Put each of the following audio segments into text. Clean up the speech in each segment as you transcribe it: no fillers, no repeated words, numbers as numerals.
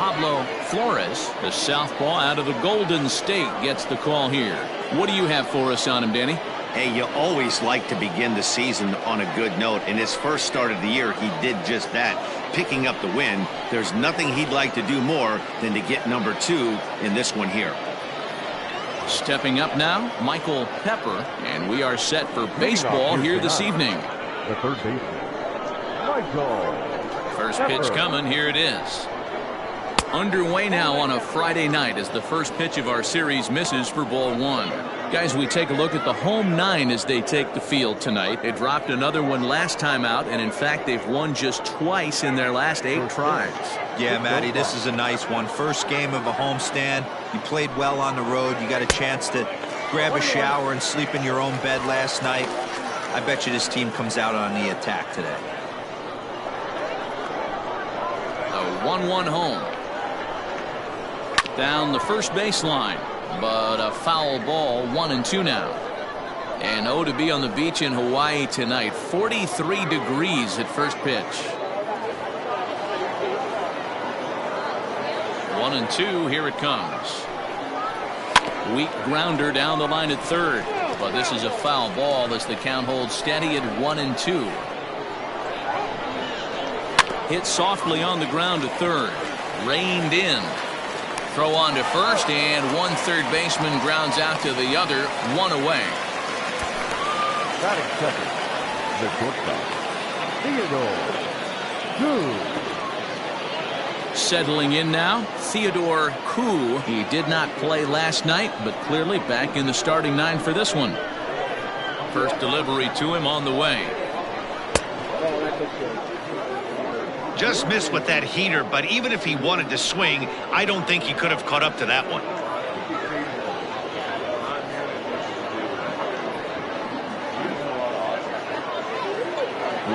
Pablo Flores, the southpaw out of the Golden State, gets the call here. What do you have for us on him, Danny? Hey, you always like to begin the season on a good note. In his first start of the year, he did just that, picking up the win. There's nothing he'd like to do more than to get number 2 in this one here. Stepping up now, Michael Pepper, and we are set for baseball here this evening. The third baseman, Michael First Pepper. pitch coming, here it is. Underway now on a Friday night as the first pitch of our series misses for ball 1. Guys, we take a look at the home 9 as they take the field tonight. They dropped another one last time out, and in fact they've won just twice in their last 8 tries. Yeah, Matty, this is a nice one. First game of a homestand. You played well on the road. You got a chance to grab a shower and sleep in your own bed last night. I bet you this team comes out on the attack today. A 1-1 home. Down the first baseline, but a foul ball, 1-2 now. And oh, to be on the beach in Hawaii tonight, 43 degrees at first pitch. 1-2, here it comes. Weak grounder down the line at third, but this is a foul ball as the count holds steady at 1-2. Hit softly on the ground to third, reined in. Throw on to first, and one third baseman grounds out to the other, 1 away. Batting second, the shortstop, Seadogs. Settling in now, Theodore Koo. He did not play last night, but clearly back in the starting 9 for this one. First delivery to him on the way. Just missed with that heater, but even if he wanted to swing, I don't think he could have caught up to that one.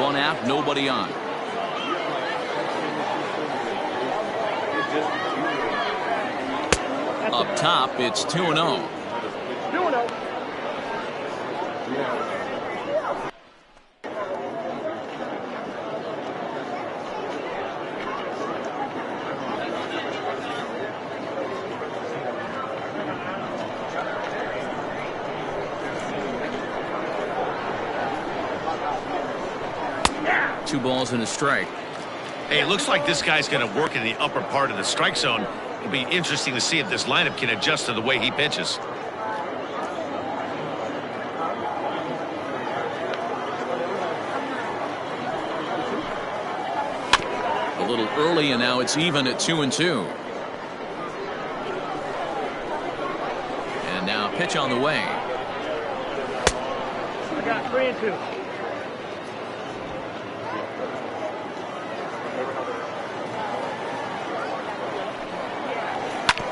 One out, nobody on. Up top, it's 2-0. Two balls and a strike. Hey, it looks like this guy's going to work in the upper part of the strike zone. It'll be interesting to see if this lineup can adjust to the way he pitches. A little early, and now it's even at 2-2. And now pitch on the way. I got 3-2.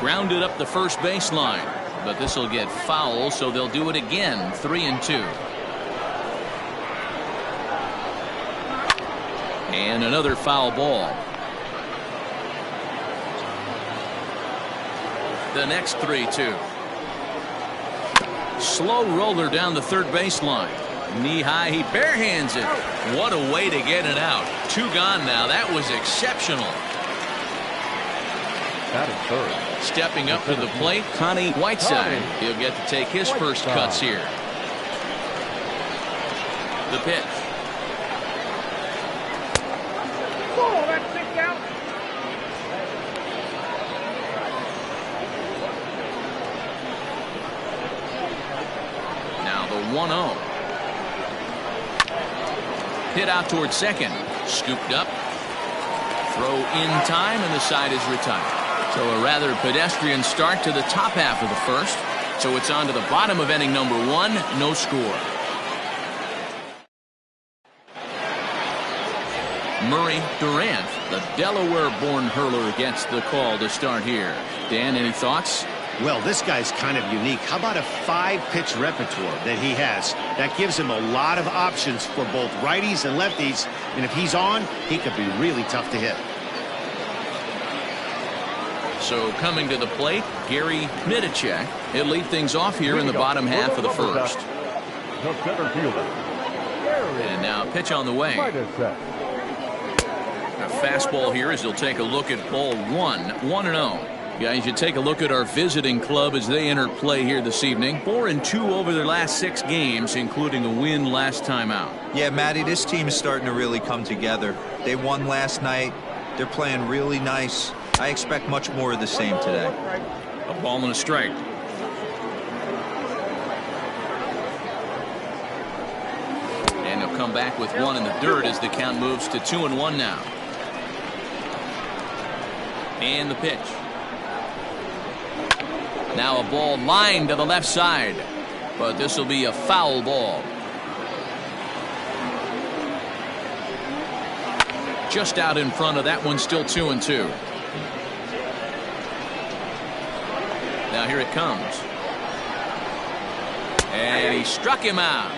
Grounded up the first baseline, but this will get foul, so they'll do it again. 3-2. And another foul ball. The next 3-2. Slow roller down the third baseline. Knee high, he barehands it. What a way to get it out. 2 gone now. That was exceptional. Batting third. Stepping up to the plate, Connie Whiteside. He'll get to take his first cuts here. The pitch. Oh, that's 6 out. Now the 1-0. Hit out towards second. Scooped up. Throw in time, and the side is retired. So a rather pedestrian start to the top half of the first. So it's on to the bottom of inning number 1. No score. Murray Durant, the Delaware-born hurler, gets the call to start here. Dan, any thoughts? Well, this guy's kind of unique. How about a 5-pitch repertoire that he has? That gives him a lot of options for both righties and lefties. And if he's on, he could be really tough to hit. So coming to the plate, Gary Knitacek. He'll lead things off here in the bottom half of the first. The center fielder. And now pitch on the way. Right at set. A fastball here as he'll take a look at ball one. 1-0. Guys, you take a look at our visiting club as they enter play here this evening. 4-2 over their last 6 games, including a win last time out. Yeah, Matty, this team is starting to really come together. They won last night. They're playing really nice. I expect much more of the same today. A ball and a strike. And he'll come back with one in the dirt as the count moves to 2-1 now. And the pitch. Now a ball lined to the left side, but this will be a foul ball. Just out in front of that one, still 2-2. Now here it comes. And he struck him out.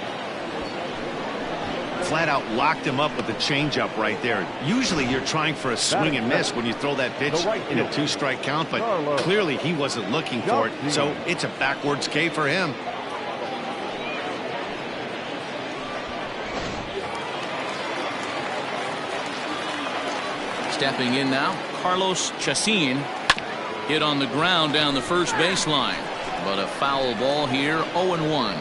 Flat out locked him up with the changeup right there. Usually you're trying for a swing and miss when you throw that pitch in a 2-strike count, but clearly he wasn't looking for it, so it's a backwards K for him. Stepping in now, Carlos Chacin. Hit on the ground down the first baseline, but a foul ball here. 0-1.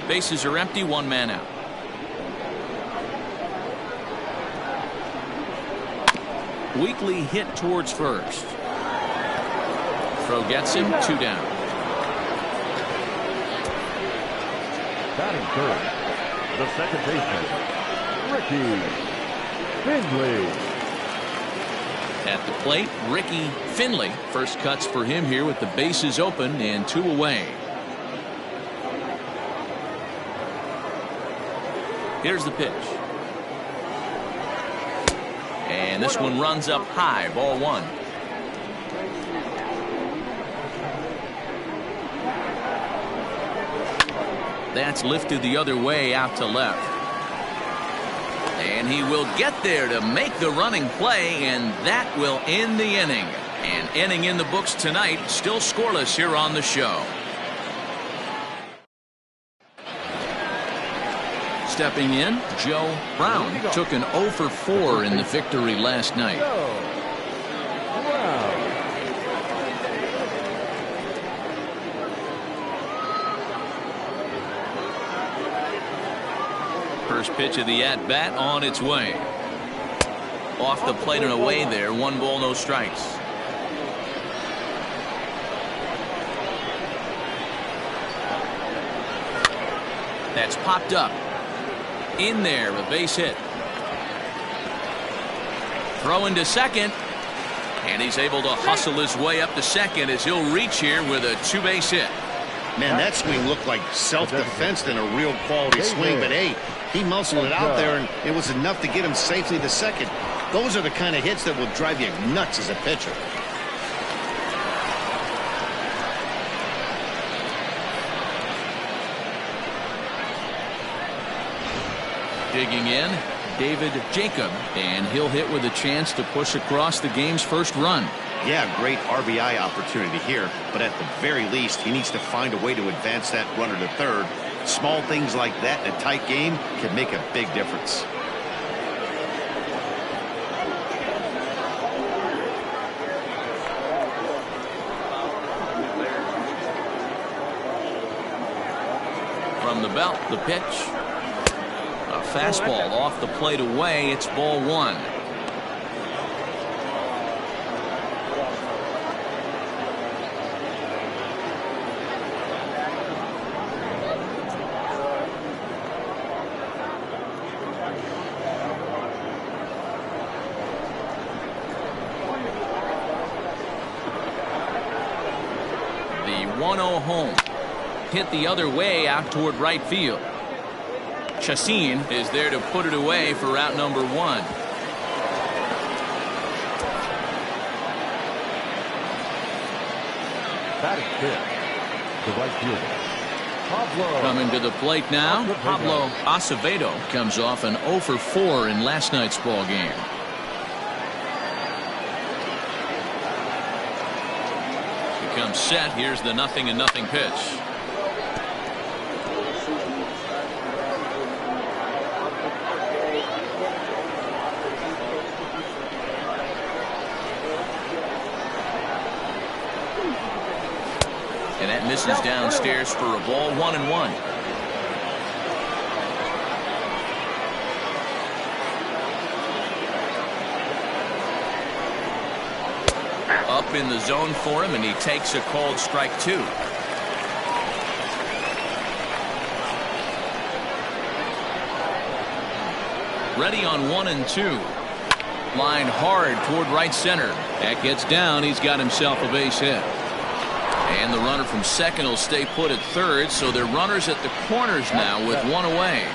Bases are empty, 1 man out. Weakly hit towards first. Throw gets him, 2 down. Batting third, the second baseman, Ricky Finley. At the plate, Ricky Finley. First cuts for him here with the bases open and 2 away. Here's the pitch. And this one runs up high. Ball 1. That's lifted the other way out to left. And he will get there to make the running play, and that will end the inning. And inning in the books tonight, still scoreless here on the show. Stepping in, Joe Brown took an 0 for 4 in the victory last night. First pitch of the at-bat on its way. Off the plate and away there. 1 ball, no strikes. That's popped up. In there, a base hit. Throw into second. And he's able to hustle his way up to second as he'll reach here with a 2-base hit. Man, that swing looked like self-defense than a real quality swing, but hey, he muscled it out there, and it was enough to get him safely to second. Those are the kind of hits that will drive you nuts as a pitcher. Digging in, David Jacob, and he'll hit with a chance to push across the game's first run. Yeah, great RBI opportunity here, but at the very least, he needs to find a way to advance that runner to third. Small things like that in a tight game can make a big difference. From the belt, the pitch. A fastball off the plate away. It's ball 1. The 1-0 home. Hit the other way out toward right field. Chacin is there to put it away for out number 1. Batting fifth, the right fielder, Pablo. Coming to the plate now, Pablo Acevedo comes off an 0 for 4 in last night's ball game. Becomes set. Here's the 0-0 pitch. That misses downstairs for a ball, 1-1. Up in the zone for him, and he takes a called strike 2. Ready on 1-2. Line hard toward right center. That gets down. He's got himself a base hit. And the runner from second will stay put at third, so they're runners at the corners now with one away.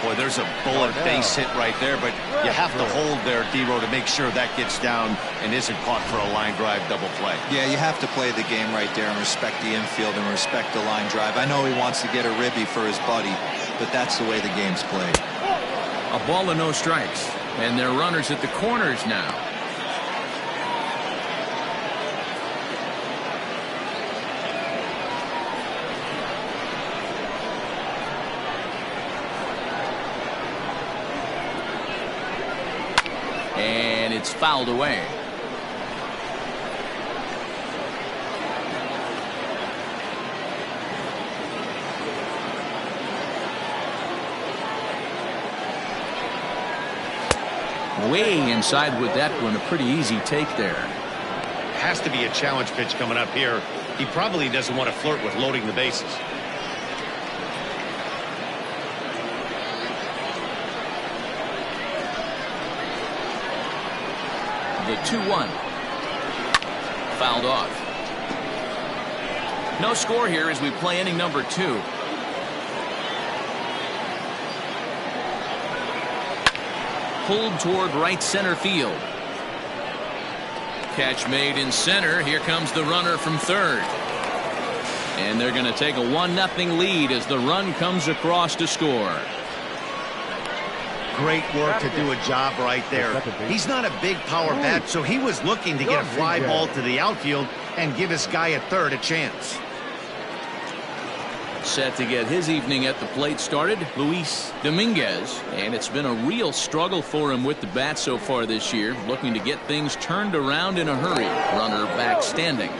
Boy, there's a bullet base hit right there, but you have to hold there, D-Row, to make sure that gets down and isn't caught for a line drive double play. Yeah, you have to play the game right there and respect the infield and respect the line drive. I know he wants to get a ribby for his buddy, but that's the way the game's played. A ball and no strikes, and they're runners at the corners now. And it's fouled away. Way inside with that one. A pretty easy take there. Has to be a challenge pitch coming up here. He probably doesn't want to flirt with loading the bases. The 2-1. Fouled off. No score here as we play inning number 2. Pulled toward right center field. Catch made in center. Here comes the runner from third. And they're going to take a 1-0 lead as the run comes across to score. Great work to do a job right there. He's not a big power bat, so he was looking to get a fly ball to the outfield and give his guy at third a chance. Set to get his evening at the plate started, Luis Dominguez, and it's been a real struggle for him with the bat so far this year, looking to get things turned around in a hurry. Runner back standing.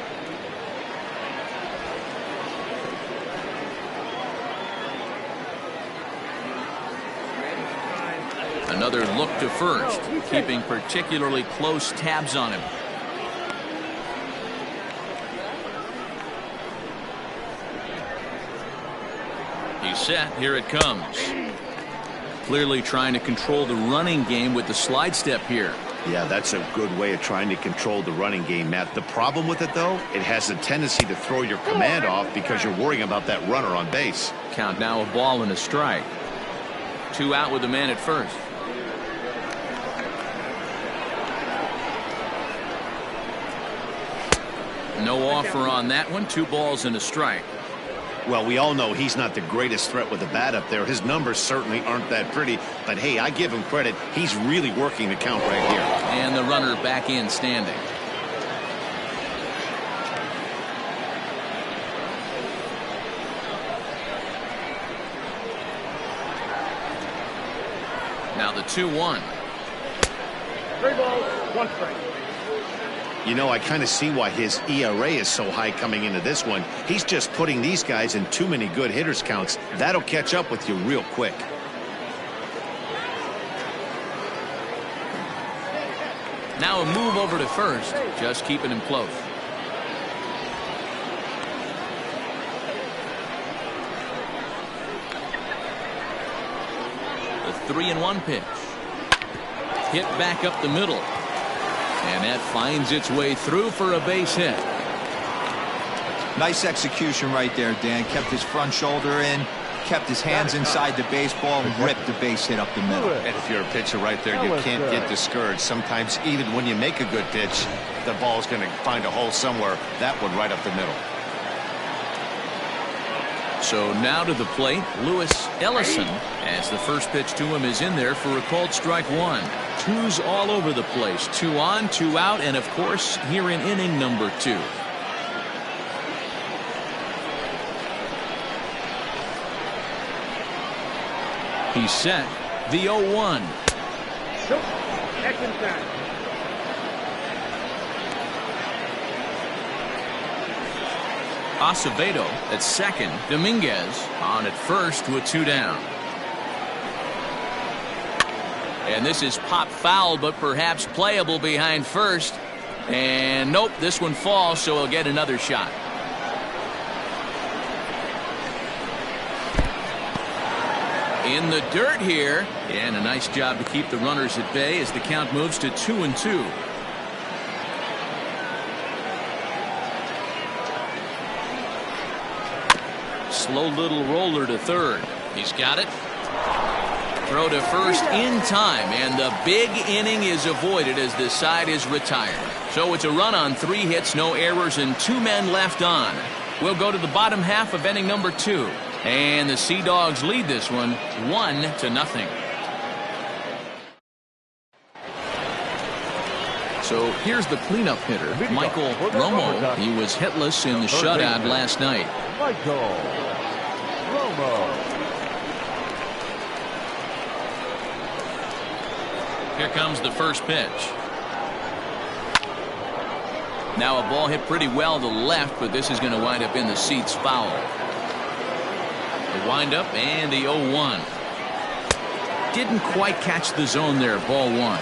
Another look to first, keeping particularly close tabs on him. He's set. Here it comes. Clearly trying to control the running game with the slide step here. Yeah, that's a good way of trying to control the running game, Matt. The problem with it, though, it has a tendency to throw your command off because you're worrying about that runner on base. Count now a ball and a strike. 2 out with the man at first. No offer on that one. 2 balls and a strike. Well, we all know he's not the greatest threat with the bat up there. His numbers certainly aren't that pretty. But, hey, I give him credit. He's really working the count right here. And the runner back in standing. Now the 2-1. 3 balls, 1 strike. You know, I kind of see why his ERA is so high coming into this one. He's just putting these guys in too many good hitters counts. That'll catch up with you real quick. Now a move over to first, just keeping him close. The 3-1 pitch. Hit back up the middle. And that finds its way through for a base hit. Nice execution right there, Dan. Kept his front shoulder in, kept his hands inside the baseball, and ripped the base hit up the middle. And if you're a pitcher right there, you can't get discouraged. Sometimes even when you make a good pitch, the ball's going to find a hole somewhere. That one right up the middle. So now to the plate, Lewis Ellison, as the first pitch to him is in there for a called strike 1. 2's all over the place. 2 on, 2 out, and of course here in inning number 2. He's set. The 0-1. Second time. Acevedo at second. Dominguez on at first with 2 down. And this is pop foul, but perhaps playable behind first. And nope, this one falls, so he'll get another shot. In the dirt here, and a nice job to keep the runners at bay as the count moves to 2-2. Slow little roller to third. He's got it. Throw to first in time, and the big inning is avoided as the side is retired. So it's a run on 3 hits, no errors, and 2 men left on. We'll go to the bottom half of inning number 2. And the Seadogs lead this one 1-0. So here's the cleanup hitter, Michael Romo. He was hitless in the shutout last night. Michael Romo. Here comes the first pitch. Now a ball hit pretty well to the left, but this is going to wind up in the seats foul. The windup and the 0-1. Didn't quite catch the zone there. Ball 1.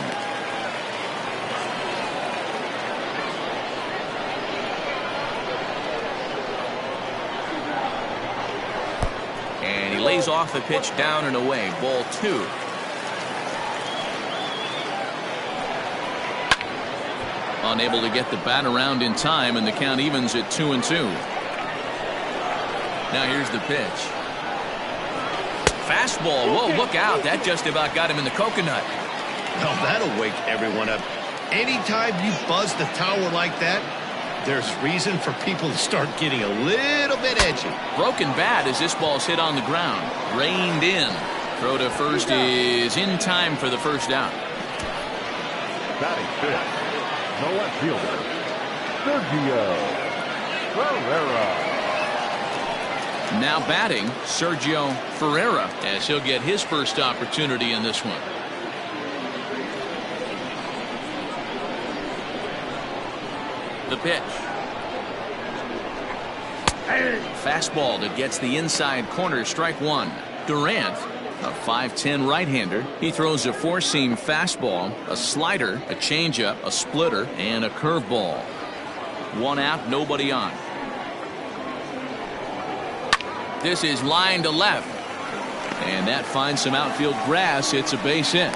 And he lays off the pitch down and away. Ball 2. Unable to get the bat around in time, and the count evens at 2-2. Now here's the pitch. Fastball. Whoa, look out. That just about got him in the coconut. Well, that'll wake everyone up. Anytime you buzz the tower like that, there's reason for people to start getting a little bit edgy. Broken bat as this ball's hit on the ground. Reined in. Throw to first is in time for the first out. Batting fifth, the left fielder, Sergio Ferreira. Now batting, Sergio Ferreira, as he'll get his first opportunity in this one. The pitch. Fastball that gets the inside corner, strike 1. Durant, a 5'10" right-hander. He throws a 4-seam fastball, a slider, a changeup, a splitter, and a curveball. 1 out, nobody on. This is line to left. And that finds some outfield grass. It's a base hit.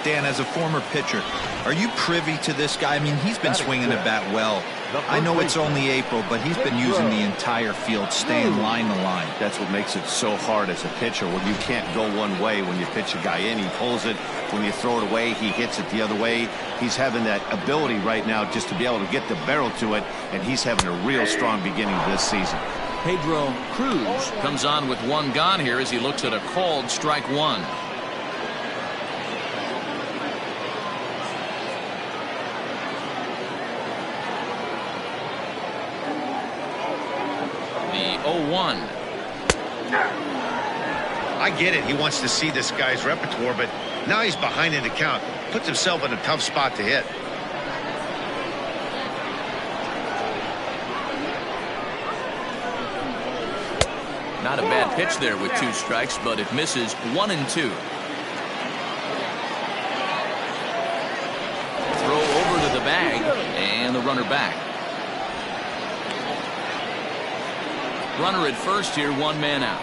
Dan, as a former pitcher, are you privy to this guy? I mean, he's been swinging the bat well. I know it's only April, but he's been using the entire field, staying line to line. That's what makes it so hard as a pitcher when you can't go one way. When you pitch a guy in, he pulls it. When you throw it away, he hits it the other way. He's having that ability right now just to be able to get the barrel to it, and he's having a real strong beginning of this season. Pedro Cruz comes on with 1 gone here as he looks at a called strike 1. The 0-1. I get it. He wants to see this guy's repertoire, but now he's behind in the count. Puts himself in a tough spot to hit. Not a bad pitch there with 2 strikes, but it misses 1-2. Throw over to the bag, and the runner back. Runner at first here, 1 man out.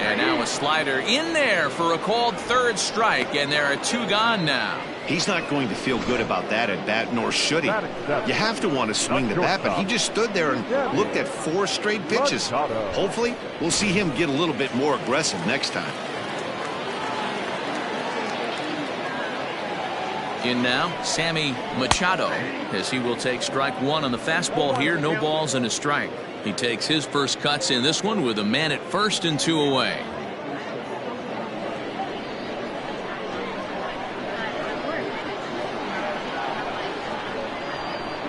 And now a slider in there for a called 3rd strike, and there are 2 gone now. He's not going to feel good about that at bat, nor should he. You have to want to swing the bat, but he just stood there and looked at 4 straight pitches. Hopefully, we'll see him get a little bit more aggressive next time. In now, Sammy Machado, as he will take strike 1 on the fastball here. No balls and a strike. He takes his first cuts in this one with a man at first and 2 away.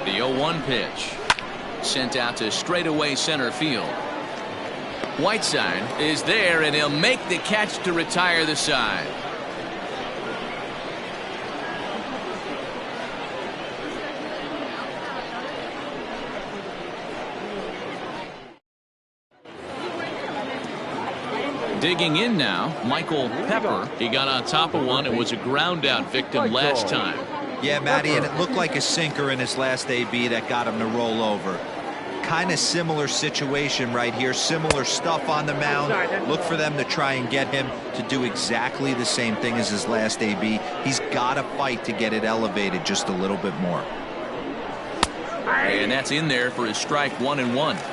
The 0-1 pitch. Sent out to straightaway center field. Whiteside is there, and he'll make the catch to retire the side. Digging in now, Michael Pepper. He got on top of one and was a ground out victim last time. Yeah, Matty, and it looked like a sinker in his last AB that got him to roll over. Kind of similar situation right here, similar stuff on the mound. Look for them to try and get him to do exactly the same thing as his last AB. He's got to fight to get it elevated just a little bit more. And that's in there for his strike 1-1.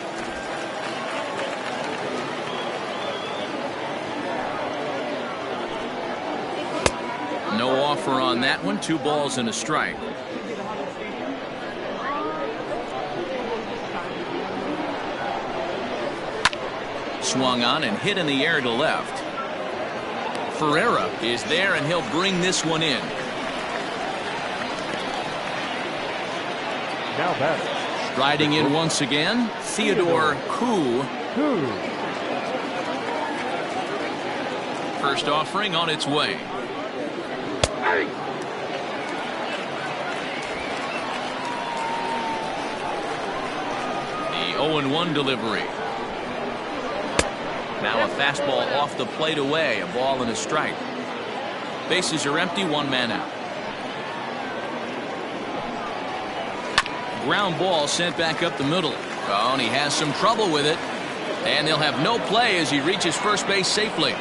No offer on that one. 2 balls and a strike. Swung on and hit in the air to left. Ferreira is there, and he'll bring this one in. Now batting. Striding in once again, Theodore Koo. First offering on its way. The 0-1 delivery. Now a fastball off the plate away. A ball and a strike. Bases are empty. 1 man out. Ground ball sent back up the middle. Oh, and he has some trouble with it. And they'll have no play as he reaches first base safely.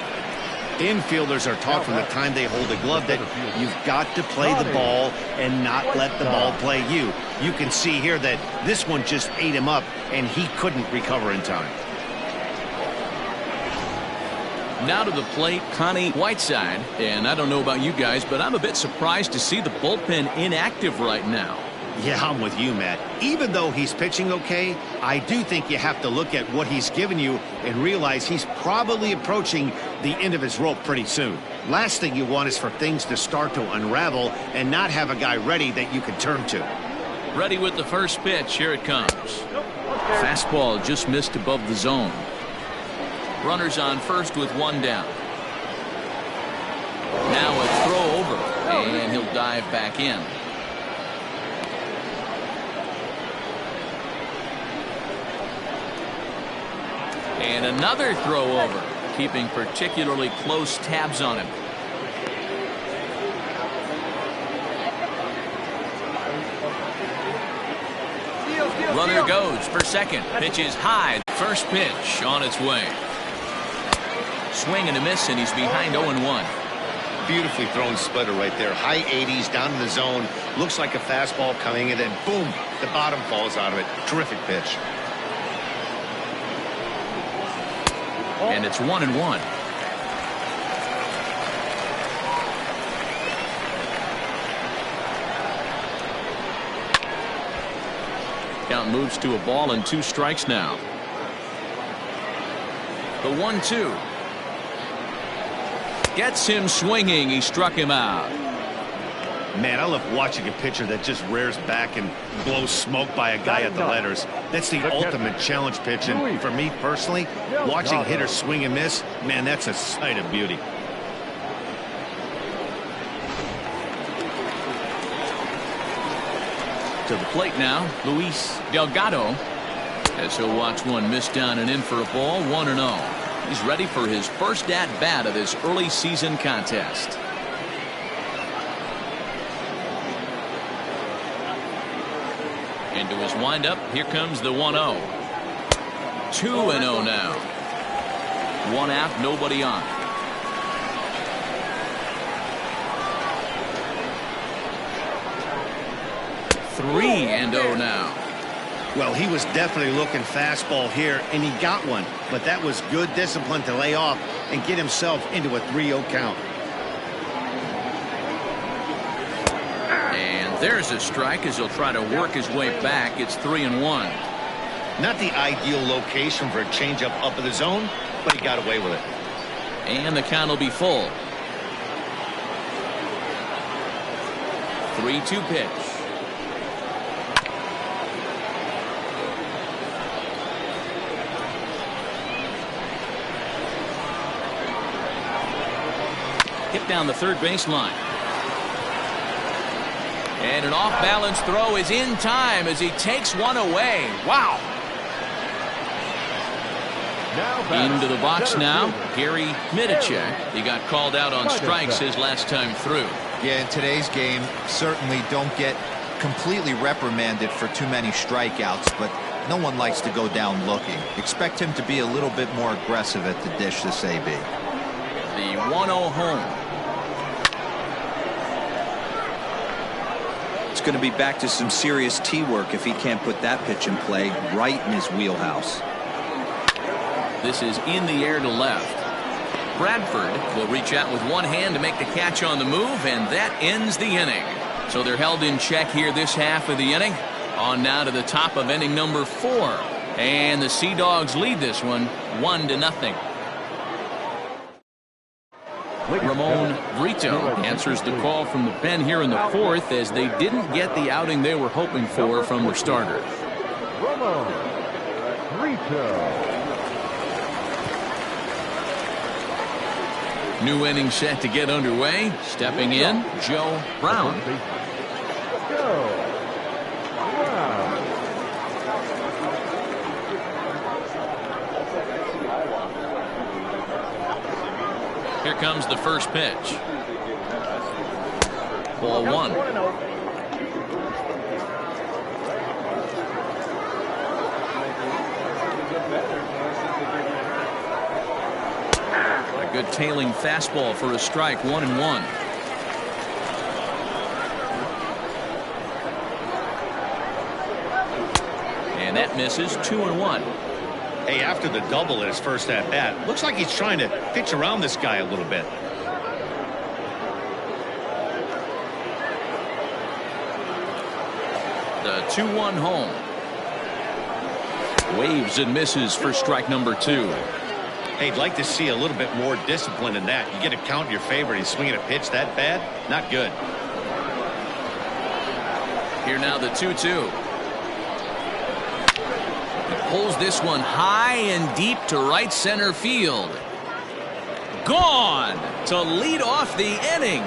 Infielders are taught from the time they hold a glove that you've got to play the ball and not let the ball play you. You can see here that this one just ate him up, and he couldn't recover in time. Now to the plate, Connie Whiteside. And I don't know about you guys, but I'm a bit surprised to see the bullpen inactive right now. Yeah, I'm with you, Matt. Even though he's pitching okay, I do think you have to look at what he's given you and realize he's probably approaching the end of his rope pretty soon. Last thing you want is for things to start to unravel and not have a guy ready that you can turn to. Ready with the first pitch. Here it comes. Fastball just missed above the zone. Runners on first with 1 down. Now a throw over, and he'll dive back in. And another throw over, keeping particularly close tabs on him. Runner goes for second. Pitch is high. First pitch on its way. Swing and a miss, and he's behind 0-1. Beautifully thrown splitter right there. High 80s down in the zone. Looks like a fastball coming in, and boom, the bottom falls out of it. Terrific pitch. And it's 1-1. Count moves to a ball and 2 strikes now. The 1-2. Gets him swinging. He struck him out. Man, I love watching a pitcher that just rears back and blows smoke by a guy at the letters. That's the ultimate challenge pitch. And for me personally, watching hitters swing and miss, man, that's a sight of beauty. To the plate now, Luis Delgado, as he'll watch one miss down and in for a ball. 1-0. He's ready for his first at-bat of this early season contest. Into his windup, here comes the 1-0. 2-0 now. 1 out, nobody on. Three and 0 now. Well, he was definitely looking fastball here, and he got one. But that was good discipline to lay off and get himself into a 3-0 count. And there's a strike as he'll try to work his way back. It's 3-1. Not the ideal location for a changeup up in the zone, but he got away with it. And the count will be full. 3-2 pitch. Hit down the third baseline. And an off-balance throw is in time as he takes one away. Wow. Into the box now, Gary Midicek. He got called out on strikes his last time through. Yeah, in today's game, certainly don't get completely reprimanded for too many strikeouts, but no one likes to go down looking. Expect him to be a little bit more aggressive at the dish this AB. The 1-0 home. It's going to be back to some serious tee work if he can't put that pitch in play right in his wheelhouse. This is in the air to left. Bradford will reach out with one hand to make the catch on the move, and that ends the inning. So they're held in check here this half of the inning. On now to the top of inning number 4. And the Seadogs lead this one 1-0. Ramon Brito answers the call from the pen here in the 4th as they didn't get the outing they were hoping for from their starters. Ramon Brito. New inning set to get underway. Stepping in, Joe Brown. Here comes the first pitch. Ball 1. A good tailing fastball for a strike, 1-1. And that misses, 2-1. Hey, after the double at his first at-bat, looks like he's trying to pitch around this guy a little bit. The 2-1 home. Waves and misses for strike number 2. Hey, I'd like to see a little bit more discipline in that. You get a count in your favor and he's swinging a pitch that bad? Not good. Here now the 2-2. Pulls this one high and deep to right center field. Gone to lead off the inning.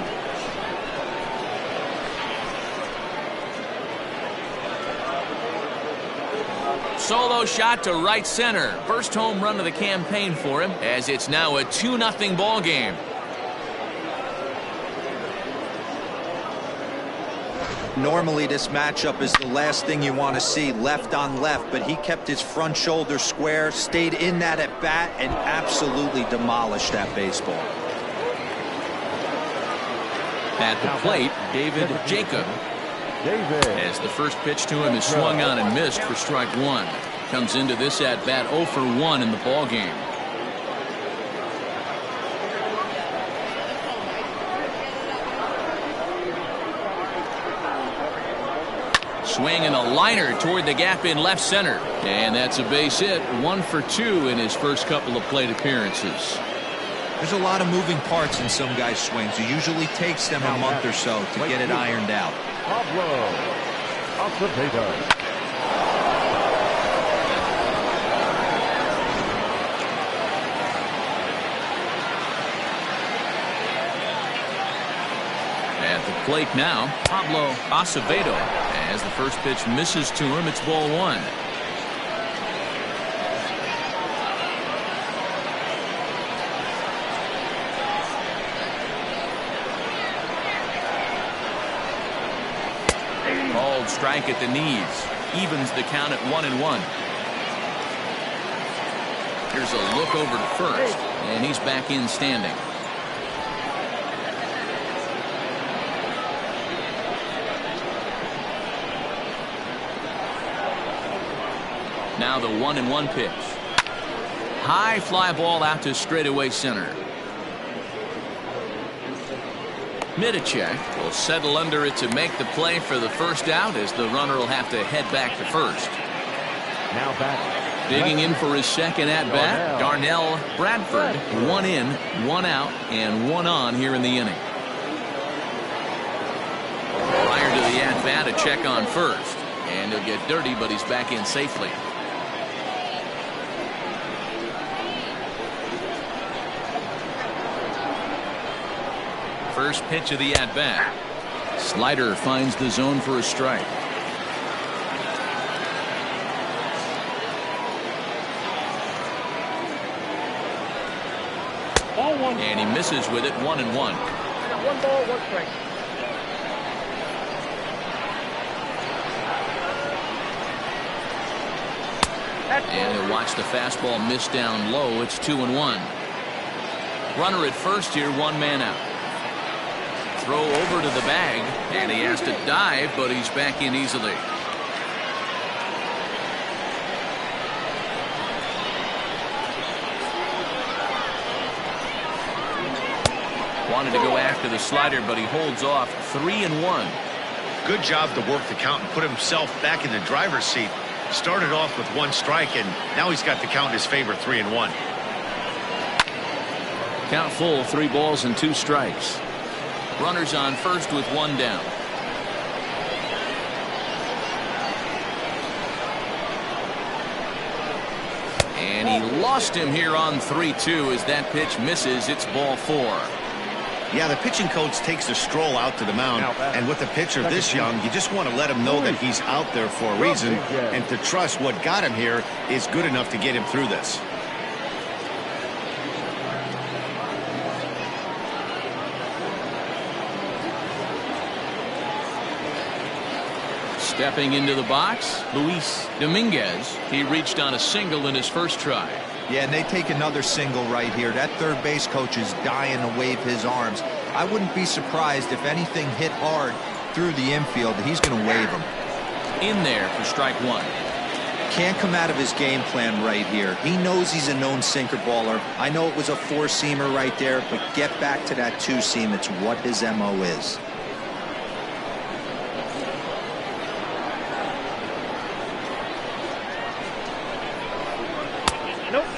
Solo shot to right center. First home run of the campaign for him, as it's now a 2-0 ball game. Normally this matchup is the last thing you want to see, left on left, but he kept his front shoulder square, stayed in that at bat, and absolutely demolished that baseball. At the plate, David Jacob. As the first pitch to him is swung on and missed for strike 1. Comes into this at bat 0 for 1 in the ball game. Swing and a liner toward the gap in left center. And that's a base hit. 1 for 2 in his first couple of plate appearances. There's a lot of moving parts in some guys' swings. It usually takes them a month or so to get it ironed out. Pablo Acevedo. At the plate now, Pablo Acevedo. As the first pitch misses to him, it's ball 1. Called strike at the knees. Evens the count at 1-1. Here's a look over to first, and he's back in standing. Now the 1-1 pitch. High fly ball out to straightaway center. Midicek will settle under it to make the play for the first out, as the runner will have to head back to first. Now back. Digging in for his second at bat, Darnell Bradford. 1 in, 1 out, and 1 on here in the inning. Prior to the at bat, a check on first, and he'll get dirty, but he's back in safely. First pitch of the at-bat. Slider finds the zone for a strike. 1. And he misses with it, 1-1. I got 1 ball, 1 strike. And he'll watch the fastball miss down low. It's 2-1. Runner at first here, 1 man out. Throw over to the bag, and he has to dive, but he's back in easily. Wanted to go after the slider, but he holds off. 3-1. Good job to work the count and put himself back in the driver's seat. Started off with 1 strike, and now he's got the count in his favor, 3-1. Count full, 3 balls and 2 strikes. Runners on first with 1 down. And he lost him here on 3-2 as that pitch misses. It's ball 4. Yeah, the pitching coach takes the stroll out to the mound, and with a pitcher this young, you just want to let him know that he's out there for a reason, and to trust what got him here is good enough to get him through this. Stepping into the box, Luis Dominguez. He reached on a single in his first try. Yeah, and they take another single right here. That third base coach is dying to wave his arms. I wouldn't be surprised if anything hit hard through the infield. He's going to wave them. In there for strike 1. Can't come out of his game plan right here. He knows he's a known sinker baller. I know it was a 4-seamer right there, but get back to that 2-seam. It's what his MO is.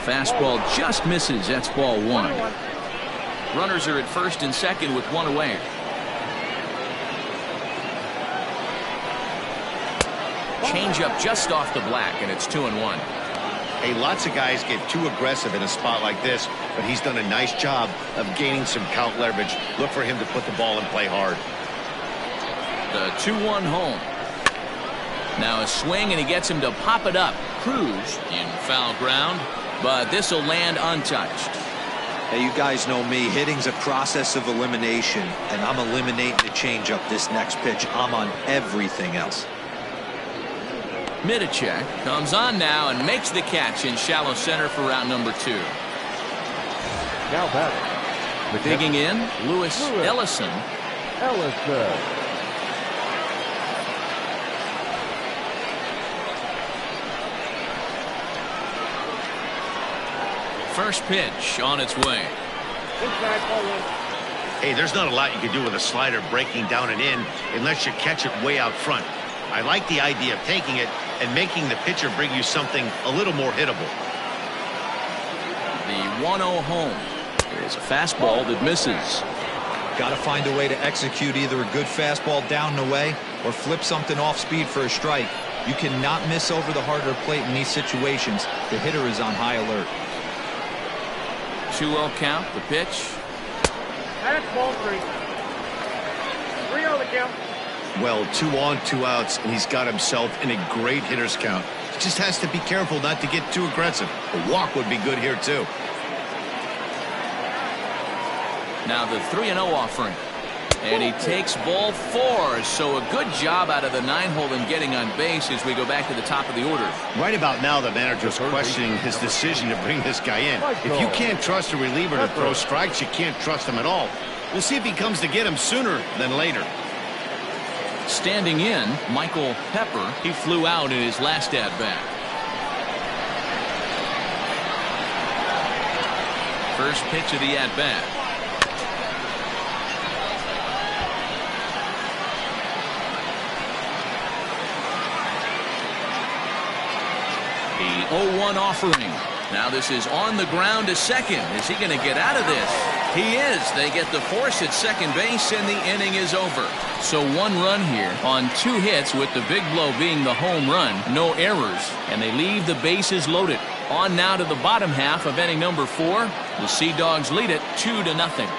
Fastball just misses. That's ball 1. Runners are at first and second with 1 away. Changeup just off the black, and it's 2-1. Hey, lots of guys get too aggressive in a spot like this, but he's done a nice job of gaining some count leverage. Look for him to put the ball in play hard. The 2-1 home. Now a swing, and he gets him to pop it up. Cruz in foul ground, but this will land untouched. Hey, you guys know me. Hitting's a process of elimination, and I'm eliminating the changeup this next pitch. I'm on everything else. Midachek comes on now and makes the catch in shallow center for round number 2. Now batting. Digging in, Lewis Ellison. First pitch on its way. Hey, there's not a lot you can do with a slider breaking down and in unless you catch it way out front. I like the idea of taking it and making the pitcher bring you something a little more hittable. The 1-0 home. There's a fastball that misses. Got to find a way to execute either a good fastball down and away or flip something off speed for a strike. You cannot miss over the harder plate in these situations. The hitter is on high alert. 2-0 count, the pitch. That's ball 3. 3-0 the count. Well, 2 on, 2 outs, and he's got himself in a great hitter's count. He just has to be careful not to get too aggressive. A walk would be good here, too. Now the 3-0 offering. And he takes ball 4. So a good job out of the 9-hole in getting on base as we go back to the top of the order. Right about now, the manager's questioning his decision to bring this guy in. If you can't trust a reliever to throw strikes, you can't trust him at all. We'll see if he comes to get him sooner than later. Standing in, Michael Pepper. He flew out in his last at-bat. First pitch of the at-bat. The 0-1 offering. Now this is on the ground to second. Is he going to get out of this? He is. They get the force at second base, and the inning is over. So 1 run here on 2 hits, with the big blow being the home run. No errors, and they leave the bases loaded. On now to the bottom half of inning number 4. The Seadogs lead it 2-0.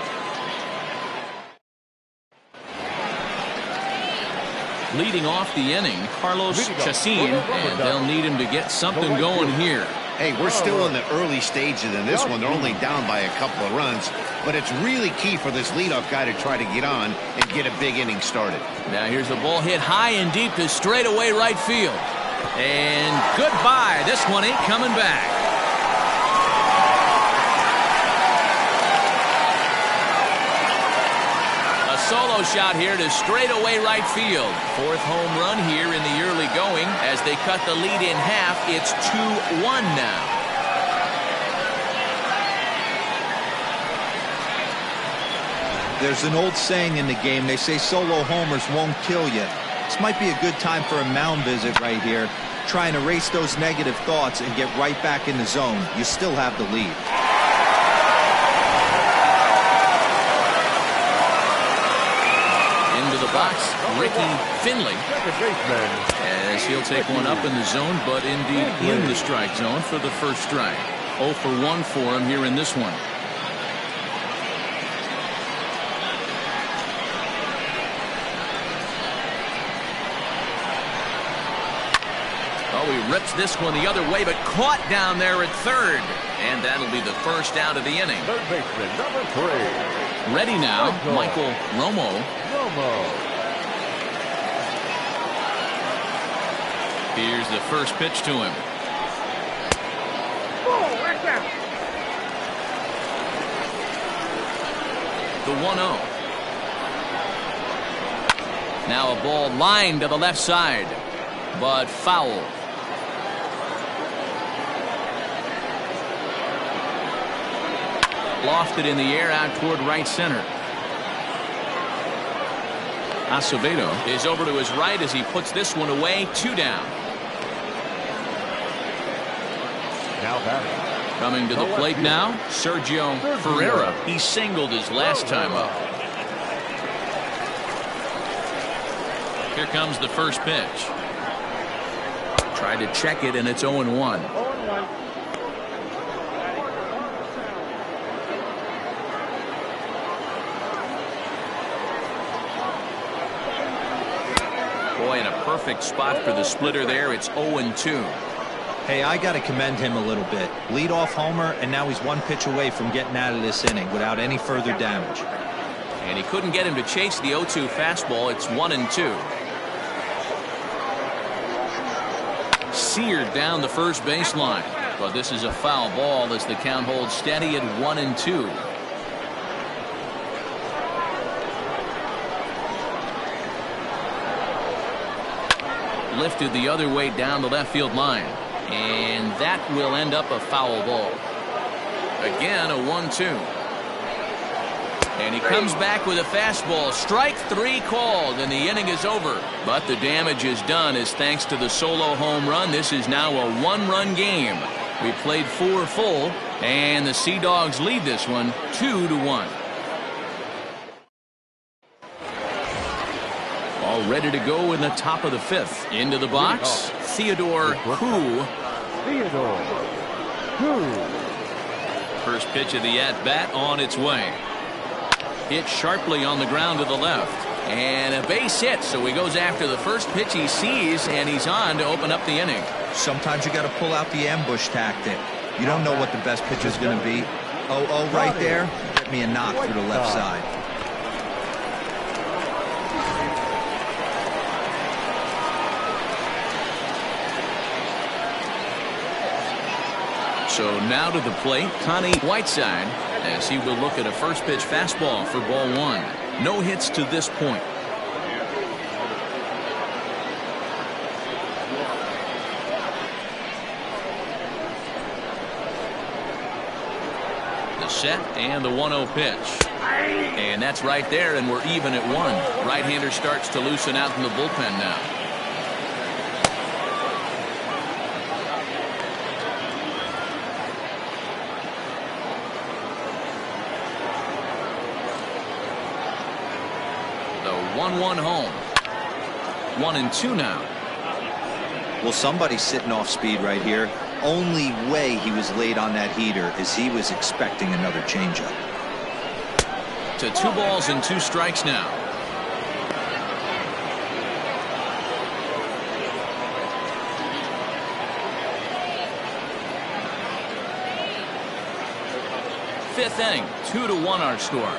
Leading off the inning, Carlos Chacin, and they'll need him to get something going here. Hey, we're still in the early stages in this one. They're only down by a couple of runs. but it's really key for this leadoff guy to try to get on and get a big inning started. Now here's a ball hit high and deep to straightaway right field. And goodbye. This one ain't coming back. A solo shot here to straightaway right field. Fourth home run here in the early going as they cut the lead in half. It's 2-1 now. There's an old saying in the game. They say solo homers won't kill you. This might be a good time for a mound visit right here. Try and erase those negative thoughts and get right back in the zone. You still have the lead. Into the box, Ricky Finley. As he'll take one up in the zone, but indeed in the strike zone for the first strike. 0 for 1 for him here in this one. Oh, he rips this one the other way, but caught down there at third. And that'll be the first out of the inning. Third baseman, number 3. Ready now, Michael Romo. Here's the first pitch to him. Oh, right there. The 1-0. Now a ball lined to the left side, but foul. Lofted in the air out toward right center. Acevedo is over to his right as he puts this one away. 2 down. Now batting. Coming to the plate now, Sergio Ferreira. He singled his last time up. Here comes the first pitch. Tried to check it, and it's 0-1. 0-1. Boy, in a perfect spot for the splitter there. It's 0-2. Hey, I got to commend him a little bit. Leadoff homer, and now he's one pitch away from getting out of this inning without any further damage. And he couldn't get him to chase the 0-2 fastball. It's 1-2. Seared down the first baseline. But this is a foul ball as the count holds steady at 1-2. Lifted the other way down the left field line. And that will end up a foul ball. Again, a 1-2. And he comes back with a fastball. Strike 3 called, and the inning is over. But the damage is done as thanks to the solo home run. This is now a 1-run game. We played 4 full, and the Seadogs lead this one 2-1. All ready to go in the top of the 5th. Into the box, Theodore Koo. First pitch of the at-bat on its way. Hit sharply on the ground to the left. And a base hit, so he goes after the first pitch he sees, and he's on to open up the inning. Sometimes you got to pull out the ambush tactic. You don't know what the best pitch is going to be. 0-0 right there. Get me a knock through the left side. So now to the plate, Connie Whiteside, as he will look at a first pitch fastball for ball 1. No hits to this point. The set and the 1-0 pitch. And that's right there, and we're even at 1. Right-hander starts to loosen out in the bullpen now. The 1-1 home. 1-2 now. Well, somebody's sitting off speed right here. Only way he was late on that heater is he was expecting another changeup. To 2 balls and 2 strikes now. fifth inning. 2-1 our score.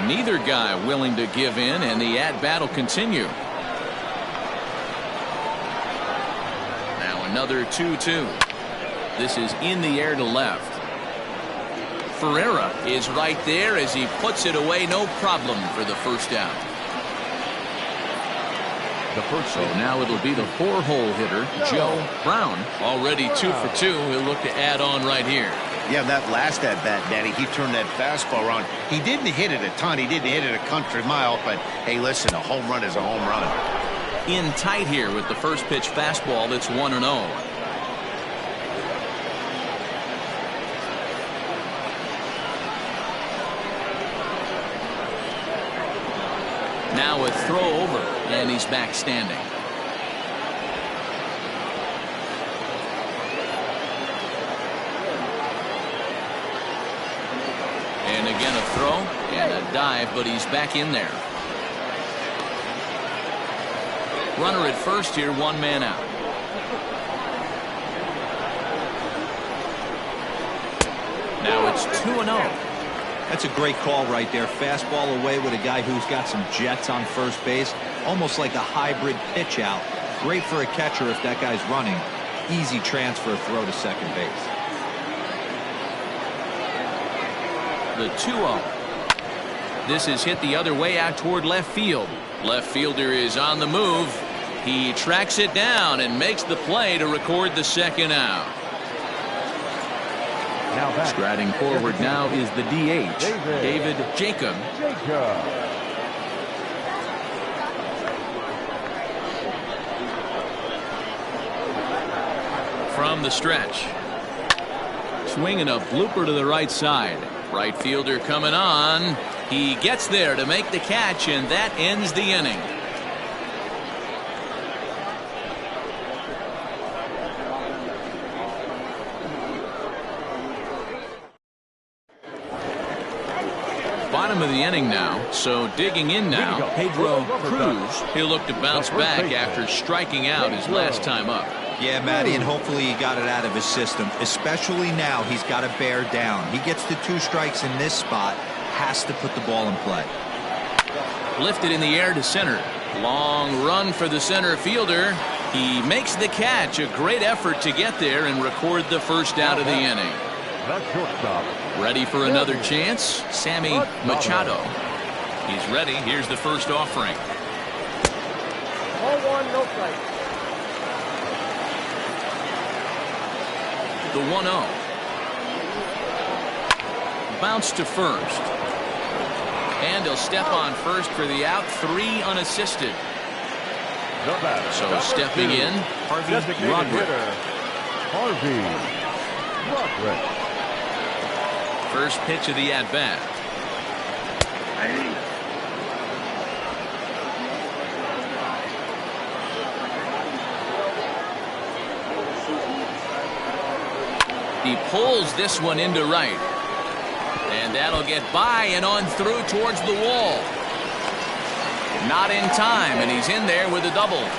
Neither guy willing to give in, and the at-bat will continue. Now another 2-2. This is in the air to left. Ferreira is right there as he puts it away, no problem for the first out. So now it'll be the 4-hole hitter, Joe Brown. Already 2 for 2. He'll look to add on right here. Yeah, that last at bat, Danny, he turned that fastball around. He didn't hit it a ton. He didn't hit it a country mile. But, hey, listen, a home run is a home run. In tight here with the first pitch fastball that's 1-0. Now a throw over, and he's back standing. And again a throw and a dive, but he's back in there. Runner at first here, 1 man out. Now it's 2-0. That's a great call right there. Fastball away with a guy who's got some jets on first base. Almost like a hybrid pitch out. Great for a catcher if that guy's running. Easy transfer throw to second base. The 2-0. This is hit the other way out toward left field. Left fielder is on the move. He tracks it down and makes the play to record the second out. Striding forward now is the DH, David Jacob. From the stretch. Swinging a blooper to the right side. Right fielder coming on. He gets there to make the catch, and that ends the inning. Bottom of the inning now, so digging in now, Pedro Cruz. He'll look to bounce back after striking out his last time up. Yeah, Matty, and hopefully he got it out of his system. Especially now, he's got to bear down. He gets the 2 strikes in this spot, has to put the ball in play. Lifted in the air to center. Long run for the center fielder. He makes the catch. A great effort to get there and record the first out of the inning. Ready for another chance? Sammy Machado. He's ready. Here's the first offering. Ball 1, no strike. The 1-0. Bounce to first. And he'll step on first for the out. 3 unassisted. So stepping in, Harvey Roderick. First pitch of the at-bat. He pulls this one into right. And that'll get by and on through towards the wall. Not in time, and he's in there with a double.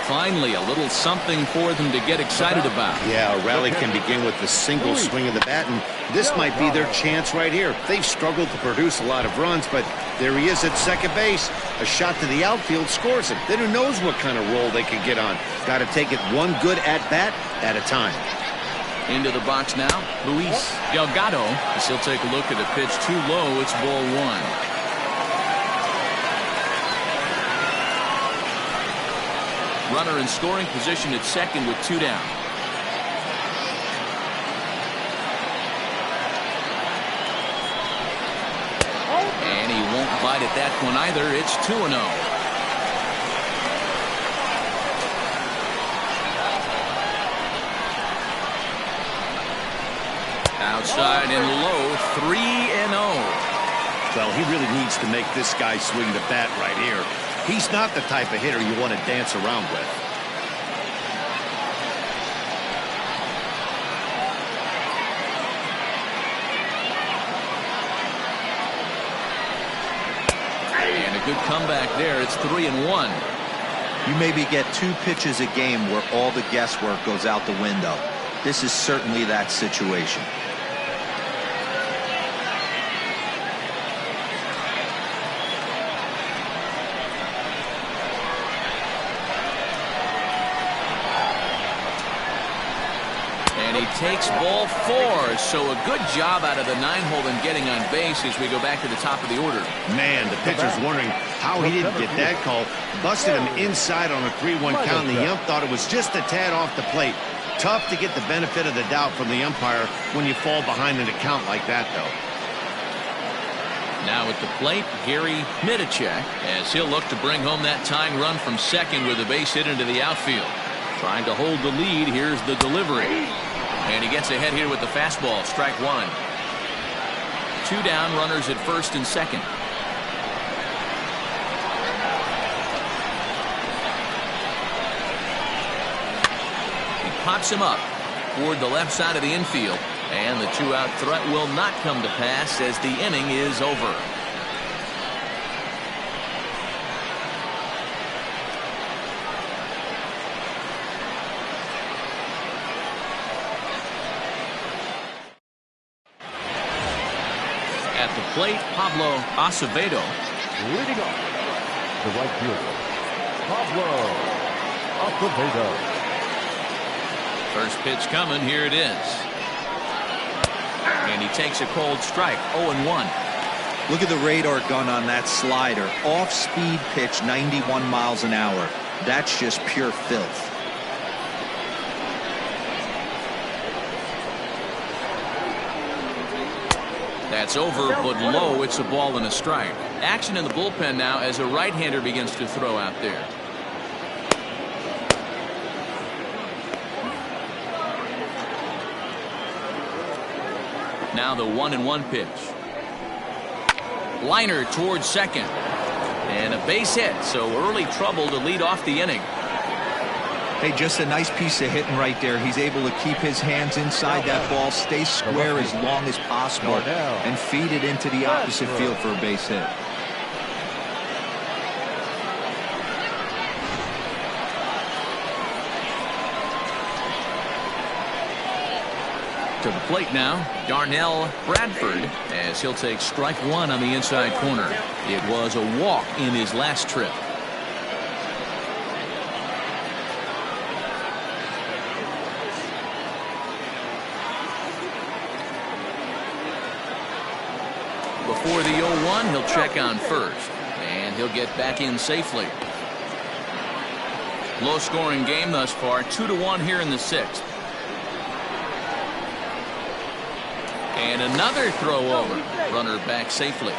Finally, a little something for them to get excited about. Yeah, a rally can begin with the single swing of the bat, and this might be their chance right here. They've struggled to produce a lot of runs, but there he is at second base. A shot to the outfield scores him. Then who knows what kind of roll they could get on. Got to take it one good at-bat at a time. Into the box now, Luis Delgado. As he'll take a look at a pitch too low. It's ball 1. Runner in scoring position at second with 2 down. And he won't bite at that one either. It's 2-0. Outside and low, 3-0. Well, he really needs to make this guy swing the bat right here. He's not the type of hitter you want to dance around with. And a good comeback there. It's 3-1. You maybe get 2 pitches a game where all the guesswork goes out the window. This is certainly that situation. And he takes ball 4. So a good job out of the 9-hole in getting on base as we go back to the top of the order. Man, the pitcher's wondering how he didn't get that call. Busted him inside on a 3-1 count, and the ump thought it was just a tad off the plate. Tough to get the benefit of the doubt from the umpire when you fall behind in a count like that, though. Now at the plate, Gary Midicek, as he'll look to bring home that tying run from second with a base hit into the outfield. Trying to hold the lead. Here's the delivery. And he gets ahead here with the fastball. Strike 1. 2 down, runners at first and second. He pops him up toward the left side of the infield. And the 2-out threat will not come to pass as the inning is over. At the plate, Pablo Acevedo. Leading off, the right fielder, Pablo Acevedo. First pitch coming. Here it is. And he takes a cold strike. 0-1. Look at the radar gun on that slider. Off-speed pitch, 91 miles an hour. That's just pure filth. That's over, but low. It's a ball and a strike. Action in the bullpen now as a right-hander begins to throw out there. Now the 1-1 pitch. Liner towards second. And a base hit, so early trouble to lead off the inning. Hey, just a nice piece of hitting right there. He's able to keep his hands inside that ball, stay square as long as possible, and feed it into the opposite field for a base hit. To the plate now, Darnell Bradford, as he'll take strike 1 on the inside corner. It was a walk in his last trip. Before the 0-1, he'll check on first, and he'll get back in safely. Low-scoring game thus far, 2-1 here in the 6th. And another throw over. Runner back safely.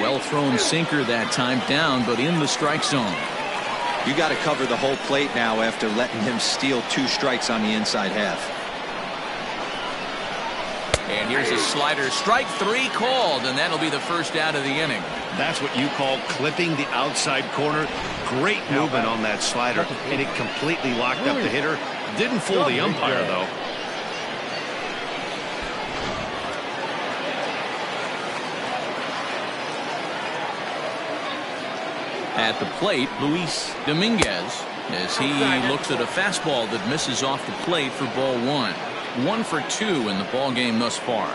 Well thrown sinker that time, down, but in the strike zone. You got to cover the whole plate now after letting him steal 2 strikes on the inside half. And here's a slider. Strike 3 called, and that'll be the first out of the inning. That's what you call clipping the outside corner. Great movement on that slider, and it completely locked up the hitter. Didn't fool the umpire, though. At the plate, Luis Dominguez, as he looks at a fastball that misses off the plate for ball 1. 1 for 2 in the ball game thus far.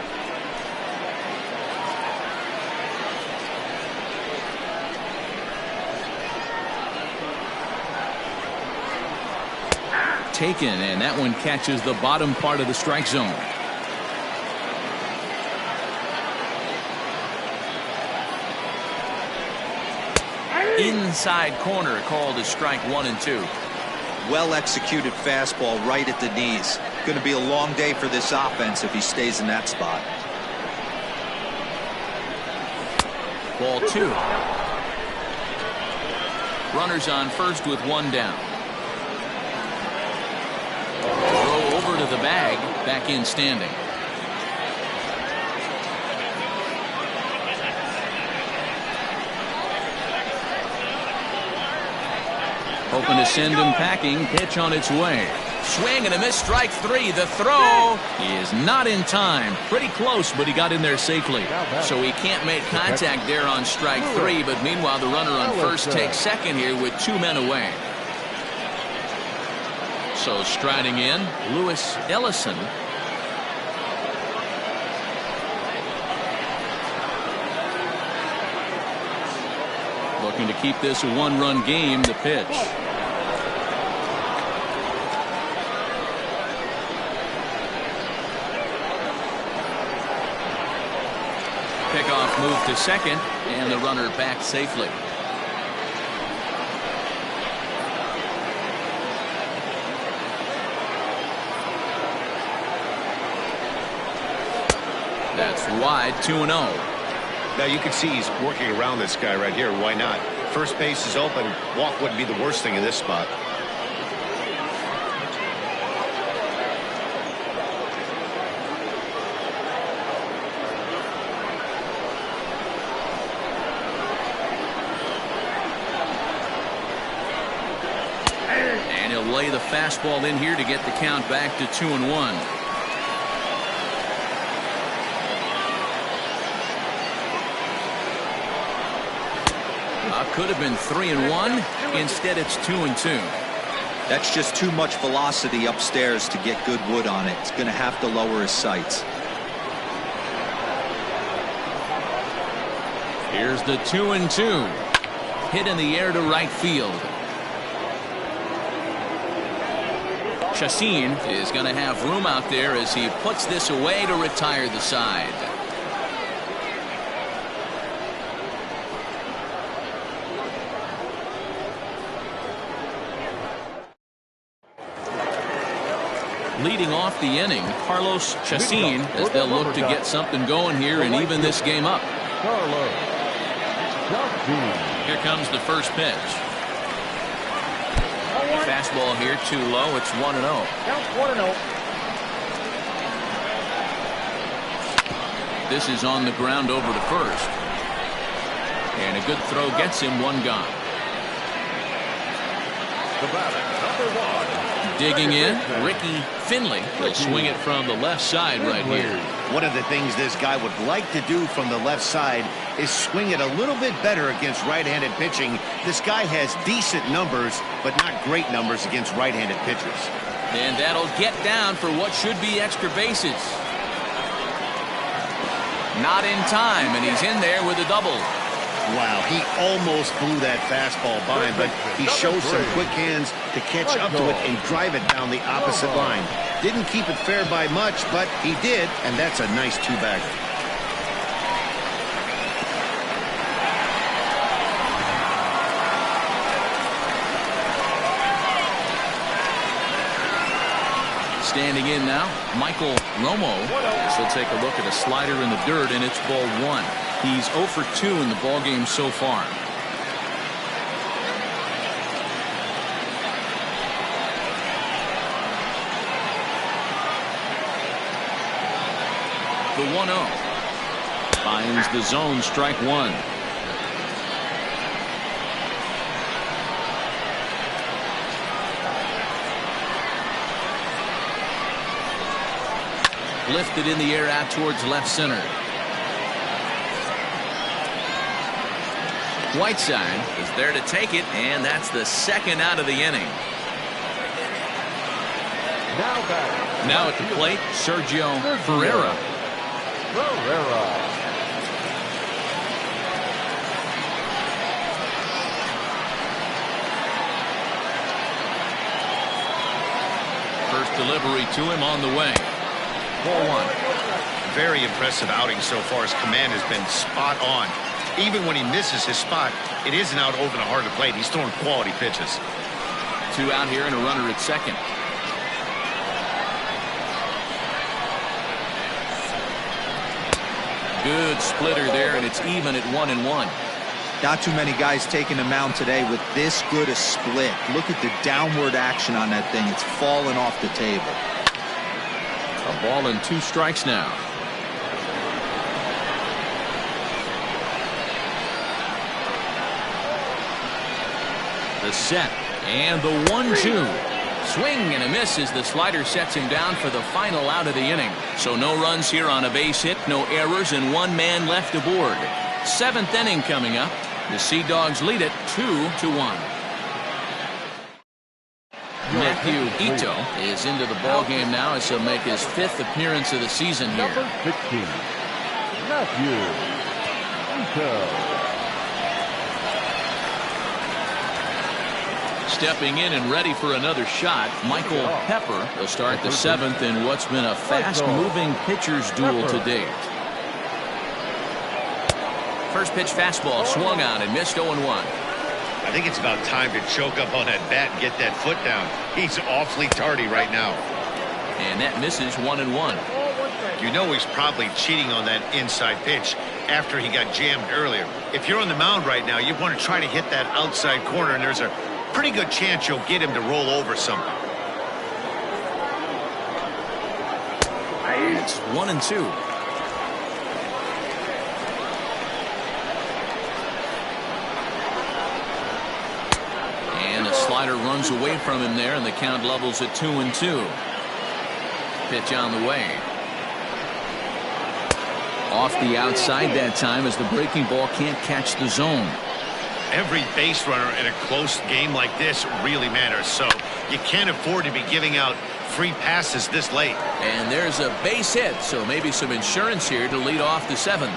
Taken, and that one catches the bottom part of the strike zone. Inside corner, called as strike 1 and 2. Well executed fastball right at the knees. Going to be a long day for this offense if he stays in that spot. Ball 2. Runners on first with 1 down. Throw over to the bag, back in standing. Hoping to send him packing. Pitch on its way. Swing and a miss. Strike three. The throw is not in time. Pretty close, but he got in there safely. So he can't make contact there on strike three. But meanwhile, the runner on first takes second here with 2 men away. So striding in, Lewis Ellison. Looking to keep this a 1-run game. The pitch. Pickoff move to second, and the runner back safely. That's wide, 2-0. Now you can see he's working around this guy right here. Why not? First base is open. Walk wouldn't be the worst thing in this spot. And he'll lay the fastball in here to get the count back to 2-1. Could have been 3-1. Instead, it's 2-2. That's just too much velocity upstairs to get good wood on it. It's going to have to lower his sights. Here's the 2-2. Hit in the air to right field. Chacin is going to have room out there as he puts this away to retire the side. Leading off the inning, Carlos Chacin, as they'll look to get something going here and even this game up. Here comes the first pitch. Fastball here too low. It's 1-0. Count 1-0. This is on the ground over to first. And a good throw gets him one gone. The batter, number 1. Digging in, Ricky Finley will swing it from the left side right here. One of the things this guy would like to do from the left side is swing it a little bit better against right-handed pitching. This guy has decent numbers, but not great numbers against right-handed pitchers. And that'll get down for what should be extra bases. Not in time, and he's in there with a double. Wow, he almost blew that fastball by him, but he showed some quick hands to catch up to it and drive it down the opposite line. Didn't keep it fair by much, but he did, and that's a nice two-bagger. Standing in now, Michael Romo. So take a look at a slider in the dirt, and it's ball 1. He's 0 for 2 in the ballgame so far. The 1-0 finds the zone, strike 1. Lifted in the air out towards left center. Whiteside is there to take it, and that's the second out of the inning. Now at the plate, Sergio Ferreira. First delivery to him on the way. Ball 1. Very impressive outing so far. His command has been spot on. Even when he misses his spot, it isn't out over the heart of the plate. He's throwing quality pitches. 2 out here and a runner at second. Good splitter there, and it's even at 1-1. Not too many guys taking the mound today with this good a split. Look at the downward action on that thing. It's falling off the table. A ball and 2 strikes now. The set. And the 1-2. Swing and a miss as the slider sets him down for the final out of the inning. So no runs here on a base hit, no errors, and one man left aboard. 7th inning coming up. The Seadogs lead it 2-1. Matthew Ito is into the ball game now as he'll make his 5th appearance of the season here. Number 16, Matthew Ito. Stepping in and ready for another shot, Michael Pepper will start the 7th in what's been a fast-moving pitcher's duel to date. First pitch fastball swung on and missed 0-1. I think it's about time to choke up on that bat and get that foot down. He's awfully tardy right now. And that misses 1-1. You know he's probably cheating on that inside pitch after he got jammed earlier. If you're on the mound right now, you want to try to hit that outside corner, and there's a pretty good chance you'll get him to roll over something. It's 1-2. And a slider runs away from him there, and the count levels at 2-2. Pitch on the way. Off the outside that time as the breaking ball can't catch the zone. Every base runner in a close game like this really matters, so you can't afford to be giving out free passes this late. And there's a base hit, so maybe some insurance here to lead off the 7th.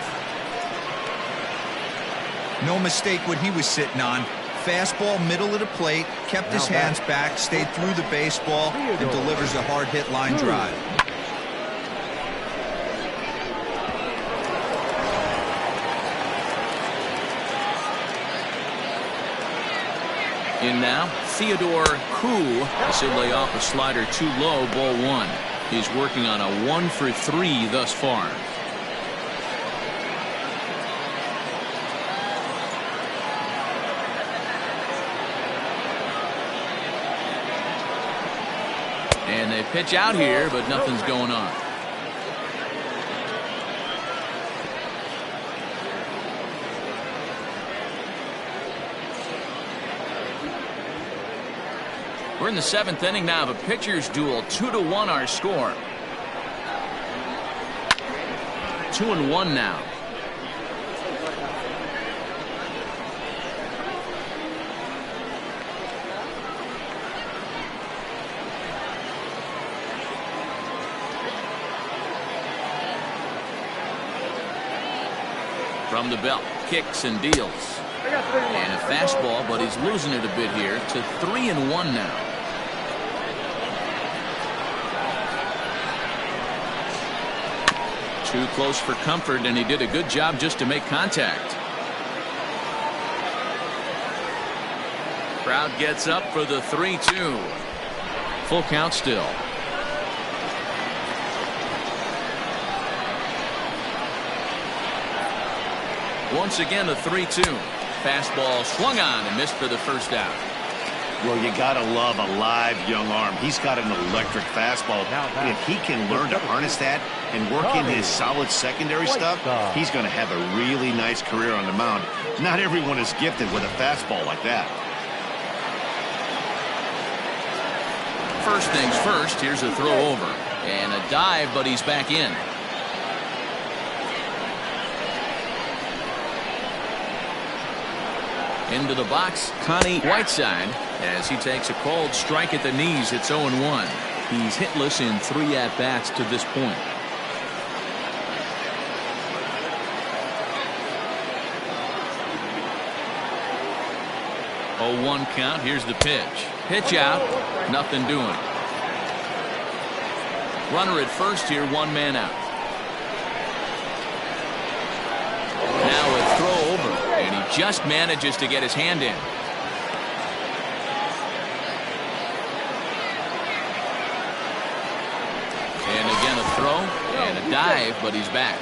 No mistake what he was sitting on. Fastball middle of the plate, kept his hands back, stayed through the baseball, and delivers a hard hit line drive. In now, Theodore Koo. He'll lay off a slider too low, ball 1. He's working on a 1-for-3 thus far. And they pitch out here, but nothing's going on. We're in the 7th inning now of a pitcher's duel. 2-1 our score. 2-1 now. From the belt, kicks and deals. And a fastball, but he's losing it a bit here to 3-1 now. Too close for comfort, and he did a good job just to make contact. Crowd gets up for the 3-2. Full count still. Once again, a 3-2. Fastball swung on and missed for the first out. Well, you gotta love a live young arm. He's got an electric fastball. And if he can learn to harness that and work in his solid secondary stuff, he's going to have a really nice career on the mound. Not everyone is gifted with a fastball like that. First things first, here's a throw over. And a dive, but he's back in. Into the box, Connie Whiteside, as he takes a called strike at the knees. It's 0-1. He's hitless in 3 at-bats to this point. 0-1 count. Here's the pitch. Pitch out. Nothing doing. Runner at first here, 1 man out. Now a throw over, and he just manages to get his hand in. And again a throw and a dive, but he's back.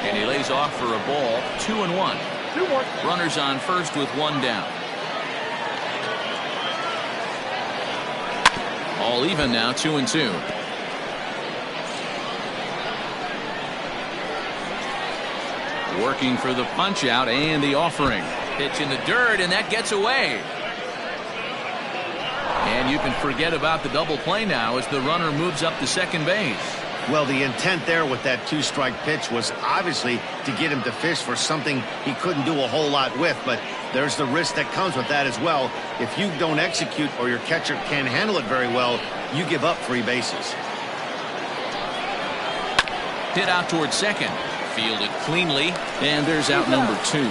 And he lays off for a ball. 2-1. Runners on first with 1 down. All even now, 2-2. Working for the punch out and the offering. Pitch in the dirt, and that gets away. And you can forget about the double play now as the runner moves up to second base. Well, the intent there with that two-strike pitch was obviously to get him to fish for something he couldn't do a whole lot with, but there's the risk that comes with that as well. If you don't execute or your catcher can't handle it very well, you give up 3 bases. Hit out towards second. Fielded cleanly, and there's out number 2.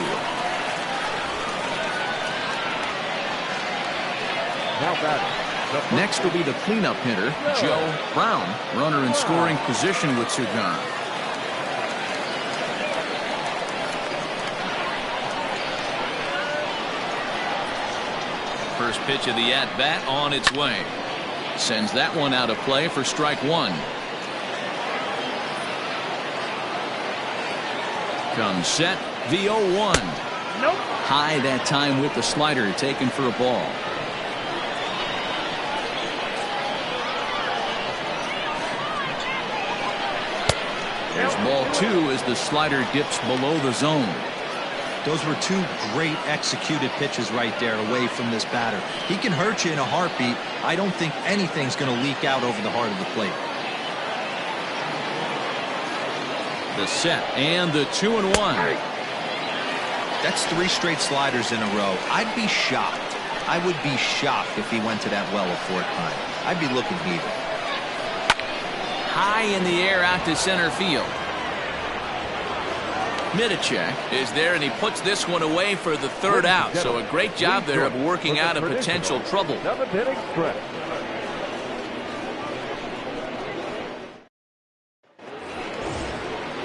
Now batting. Next will be the cleanup hitter, Joe Brown, runner in scoring position with Cigar. First pitch of the at-bat on its way. Sends that one out of play for strike 1. Comes set, the 0-1. Nope. High that time with the slider taken for a ball. There's ball 2 as the slider dips below the zone. Those were 2 great executed pitches right there away from this batter. He can hurt you in a heartbeat. I don't think anything's going to leak out over the heart of the plate. The set and the 2-1. That's 3 straight sliders in a row. I'd be shocked. I would be shocked if he went to that well a 4th time. I'd be looking heated. High in the air out to center field. Middachek is there, and he puts this one away for the 3rd out. So a great job there of working out a potential trouble. 7th inning stretch.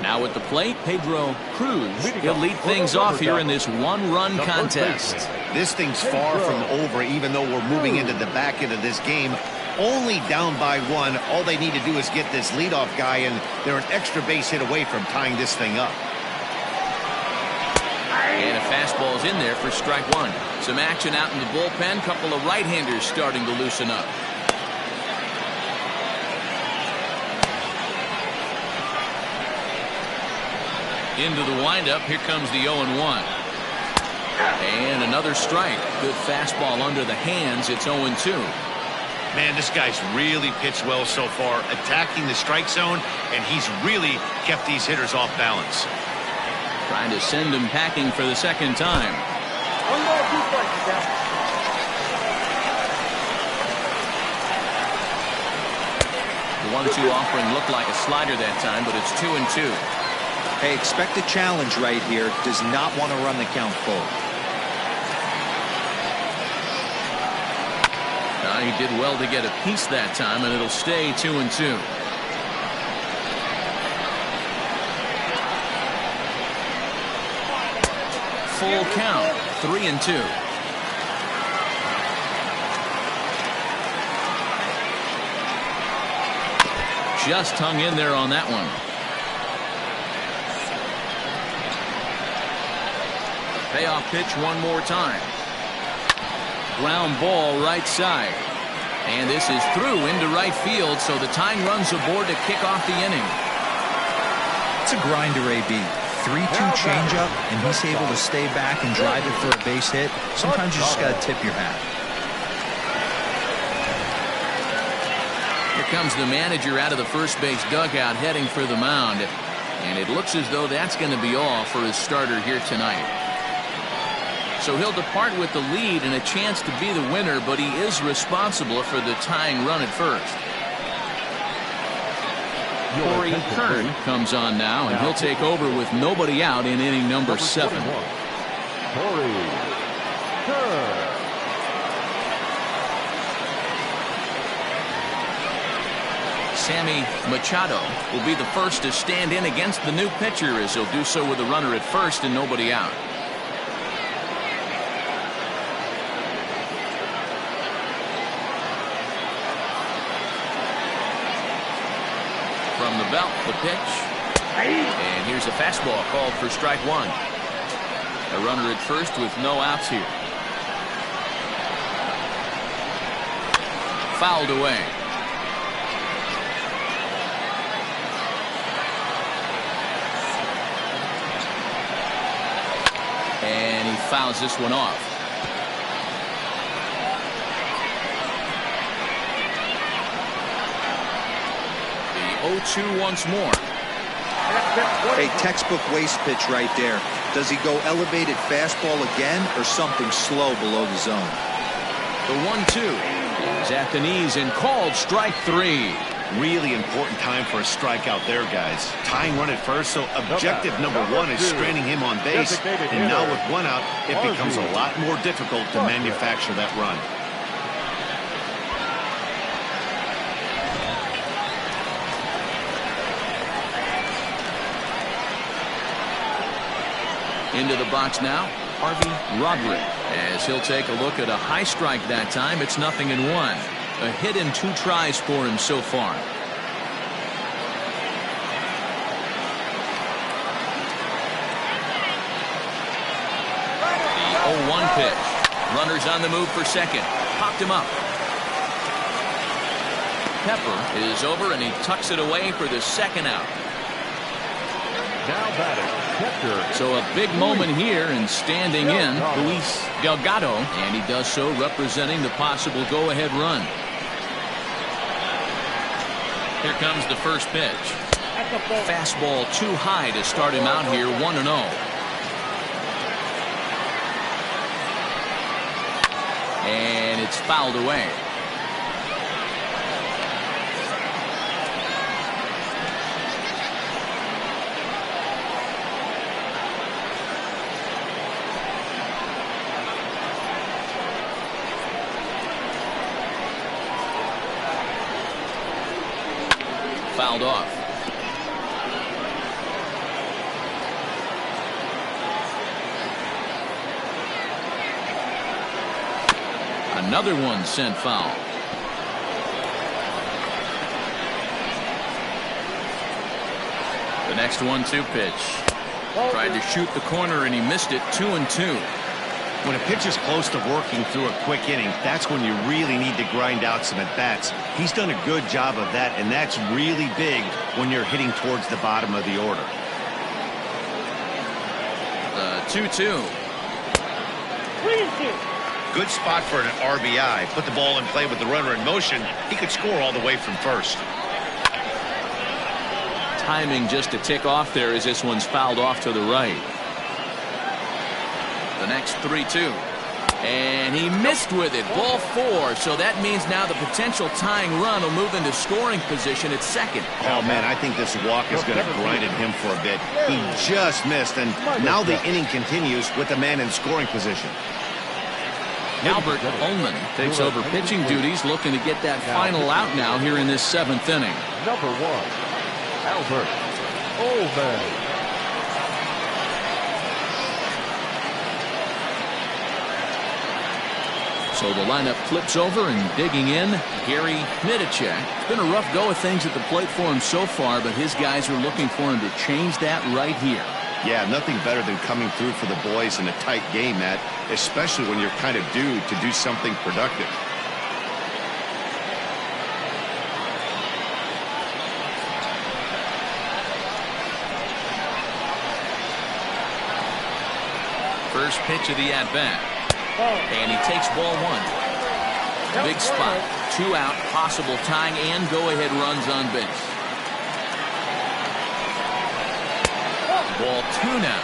Now at the plate, Pedro Cruz. He'll lead things off here in this 1-run contest. This thing's far from over, even though we're moving into the back end of this game. Only down by 1. All they need to do is get this leadoff guy, and they're an extra base hit away from tying this thing up. And a fastball's in there for strike 1. Some action out in the bullpen. Couple of right-handers starting to loosen up. Into the windup. Here comes the 0-1. And another strike. Good fastball under the hands. It's 0-2. Man, this guy's really pitched well so far, attacking the strike zone, and he's really kept these hitters off balance. Trying to send him packing for the 2nd time. 1 ball, 2 strikes, Jack. The 1-2 offering looked like a slider that time, but it's 2-2. Hey, expect a challenge right here. Does not want to run the count full. He did well to get a piece that time, and it'll stay 2-2. Full count, 3-2. Just hung in there on that one. Payoff pitch one more time. Ground ball right side. And this is through into right field, so the tying run's aboard to kick off the inning. It's a grinder, AB. 3-2 changeup, and he's able to stay back and drive it for a base hit. Sometimes you just got to tip your hat. Here comes the manager out of the first base dugout heading for the mound. And it looks as though that's going to be all for his starter here tonight. So he'll depart with the lead and a chance to be the winner, but he is responsible for the tying run at first. Corey Kern comes on now, and he'll take over with nobody out in inning number 7. Corey Kern. Sammy Machado will be the first to stand in against the new pitcher, as he'll do so with a runner at first and nobody out. From the belt, the pitch. And here's a fastball called for strike 1. A runner at first with no outs here. Fouled away. fouls this one off. The 0-2 once more. A textbook waste pitch right there. Does he go elevated fastball again or something slow below the zone? The 1-2 is at the knees and called strike 3. Really important time for a strikeout there, guys. Tying run at first, so objective number 1 is stranding him on base. And now with 1 out, it becomes a lot more difficult to manufacture that run. Into the box now, Rodriguez, as he'll take a look at a high strike that time. It's 0-1. A hit in 2 tries for him so far. The 0-1 pitch. Runners on the move for second. Popped him up. Pepper is over and he tucks it away for the second out. Now batting, catcher. So a big moment here, and standing in, Luis Delgado, and he does so representing the possible go-ahead run. Here comes the first pitch. Fastball too high to start him out here, 1-0. And it's fouled away. Fouled off. Another one sent foul. The next 1-2 pitch. Tried to shoot the corner and he missed it. 2-2. When a pitcher's close to working through a quick inning, that's when you really need to grind out some at-bats. He's done a good job of that, and that's really big when you're hitting towards the bottom of the order. 2-2. Good spot for an RBI. Put the ball in play with the runner in motion. He could score all the way from first. Timing just to tick off there as this one's fouled off to the right. The next 3-2. And he missed with it. Ball 4. So that means now the potential tying run will move into scoring position at second. Oh, man, I think this walk is going to grind at him for a bit. He just missed, and now the inning continues with the man in scoring position. Albert Ullman takes over pitching duties, looking to get that final out now here in this 7th inning. Number 1, Albert Ullman. So the lineup flips over, and digging in, Gary Midicek. It's been a rough go of things at the plate for him so far, but his guys are looking for him to change that right here. Yeah, nothing better than coming through for the boys in a tight game, Matt, especially when you're kind of due to do something productive. First pitch of the at-bat. And he takes ball 1. Big spot. 2 out, possible tying and go-ahead runs on base. Ball 2 now.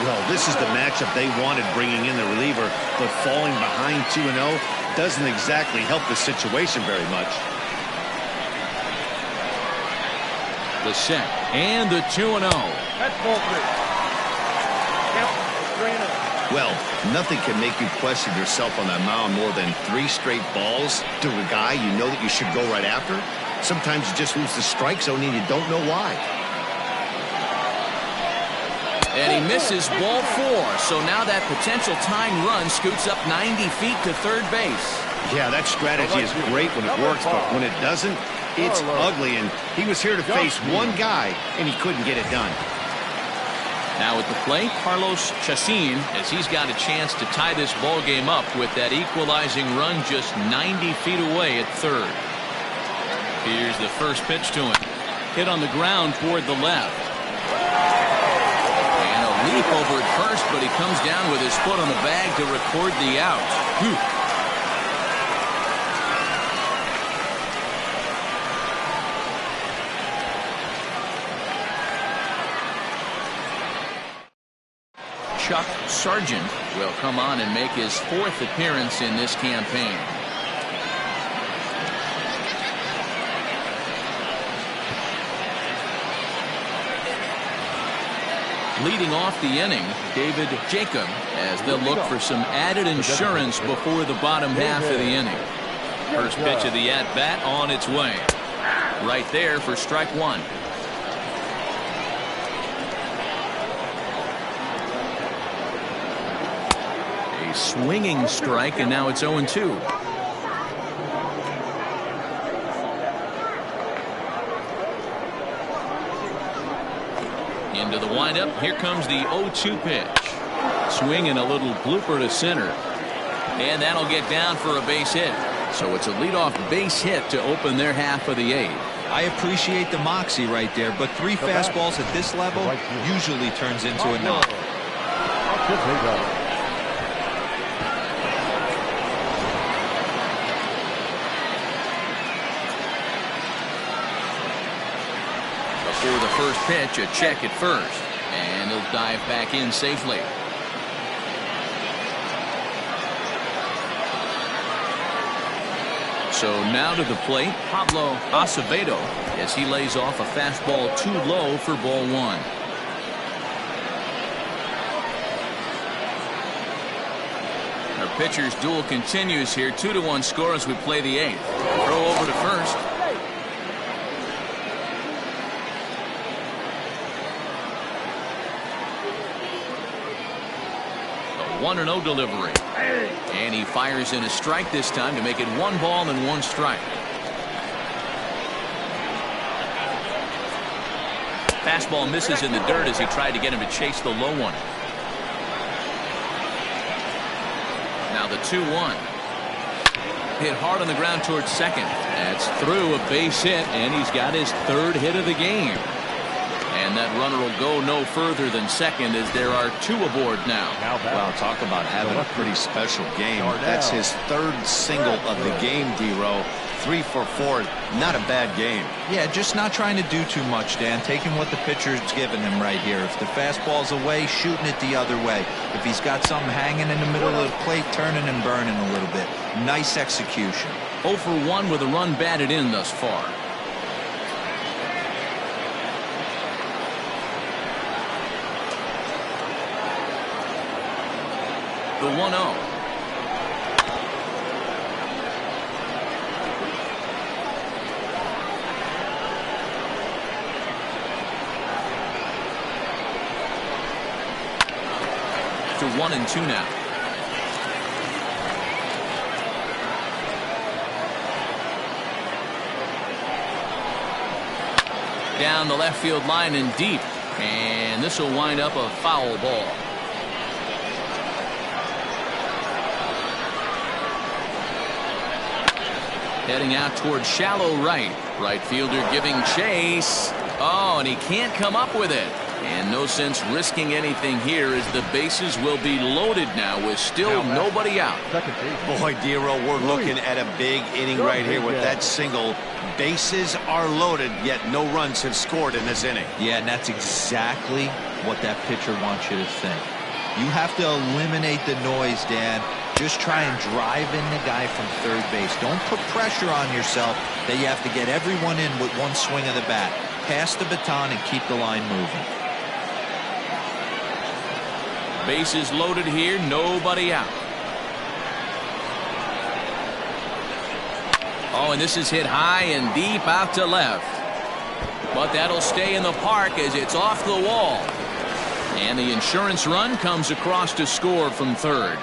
Well, this is the matchup they wanted, bringing in the reliever, but falling behind 2-0 doesn't exactly help the situation very much. The set and the 2-0. That's ball 3. Count 3-0. Well, nothing can make you question yourself on that mound more than 3 straight balls to a guy you know that you should go right after. Sometimes you just lose the strike zone and you don't know why. And he misses ball 4. So now that potential tying run scoots up 90 feet to third base. Yeah, that strategy is great when it works, but when it doesn't, it's ugly. And he was here to face one guy, and he couldn't get it done. Now at the plate, Carlos Chacin, as he's got a chance to tie this ball game up with that equalizing run just 90 feet away at third. Here's the first pitch to him. Hit on the ground toward the left. And a Leap over at first, but he comes down with his foot on the bag to record the out. Whew. Chuck Sargent will come on and make his 4th appearance in this campaign. Leading off the inning, David Jacob, as they'll look for some added insurance before the bottom half of the inning. First pitch of the at-bat on its way. Right there for strike 1. A swinging strike, and now it's 0-2. Into the windup. Here comes the 0-2 pitch. Swinging a little blooper to center. And that'll get down for a base hit. So it's a leadoff base hit to open their half of the 8th. I appreciate the moxie right there, but 3 fastballs at this level usually turns into a knock. For the first pitch, a check at first, and he'll dive back in safely. So now to the plate, Pablo Acevedo, as he lays off a fastball too low for ball 1. Our pitcher's duel continues here. 2-1 score as we play the 8th. Throw over to first. 1-0 delivery. And he fires in a strike this time to make it 1 ball and 1 strike. Fastball misses in the dirt as he tried to get him to chase the low one. Now the 2-1. Hit hard on the ground towards second. That's through, a base hit, and he's got his 3rd hit of the game. And that runner will go no further than second as there are 2 aboard now. Well, talk about having a pretty special game. That's his 3rd single of the game, D-Row. 3 for 4. Not a bad game. Yeah, just not trying to do too much, Dan. Taking what the pitcher's giving him right here. If the fastball's away, shooting it the other way. If he's got something hanging in the middle of the plate, turning and burning a little bit. Nice execution. 0 for 1 with a run batted in thus far. The 1-0. To 1-2 now. Down the left field line and deep, and this will wind up a foul ball. Heading out towards shallow right. Right fielder giving chase. Oh, and he can't come up with it. And no sense risking anything here as the bases will be loaded now with still nobody out. Boy, D-Row, we're looking at a big inning right here with that single. Bases are loaded, yet no runs have scored in this inning. Yeah, and that's exactly what that pitcher wants you to think. You have to eliminate the noise, Dan. Just try and drive in the guy from 3rd base. Don't put pressure on yourself that you have to get everyone in with 1 swing of the bat. Pass the baton and keep the line moving. Bases loaded here, nobody out. Oh, and this is hit high and deep out to left. But that'll stay in the park as it's off the wall. And the insurance run comes across to score from 3rd.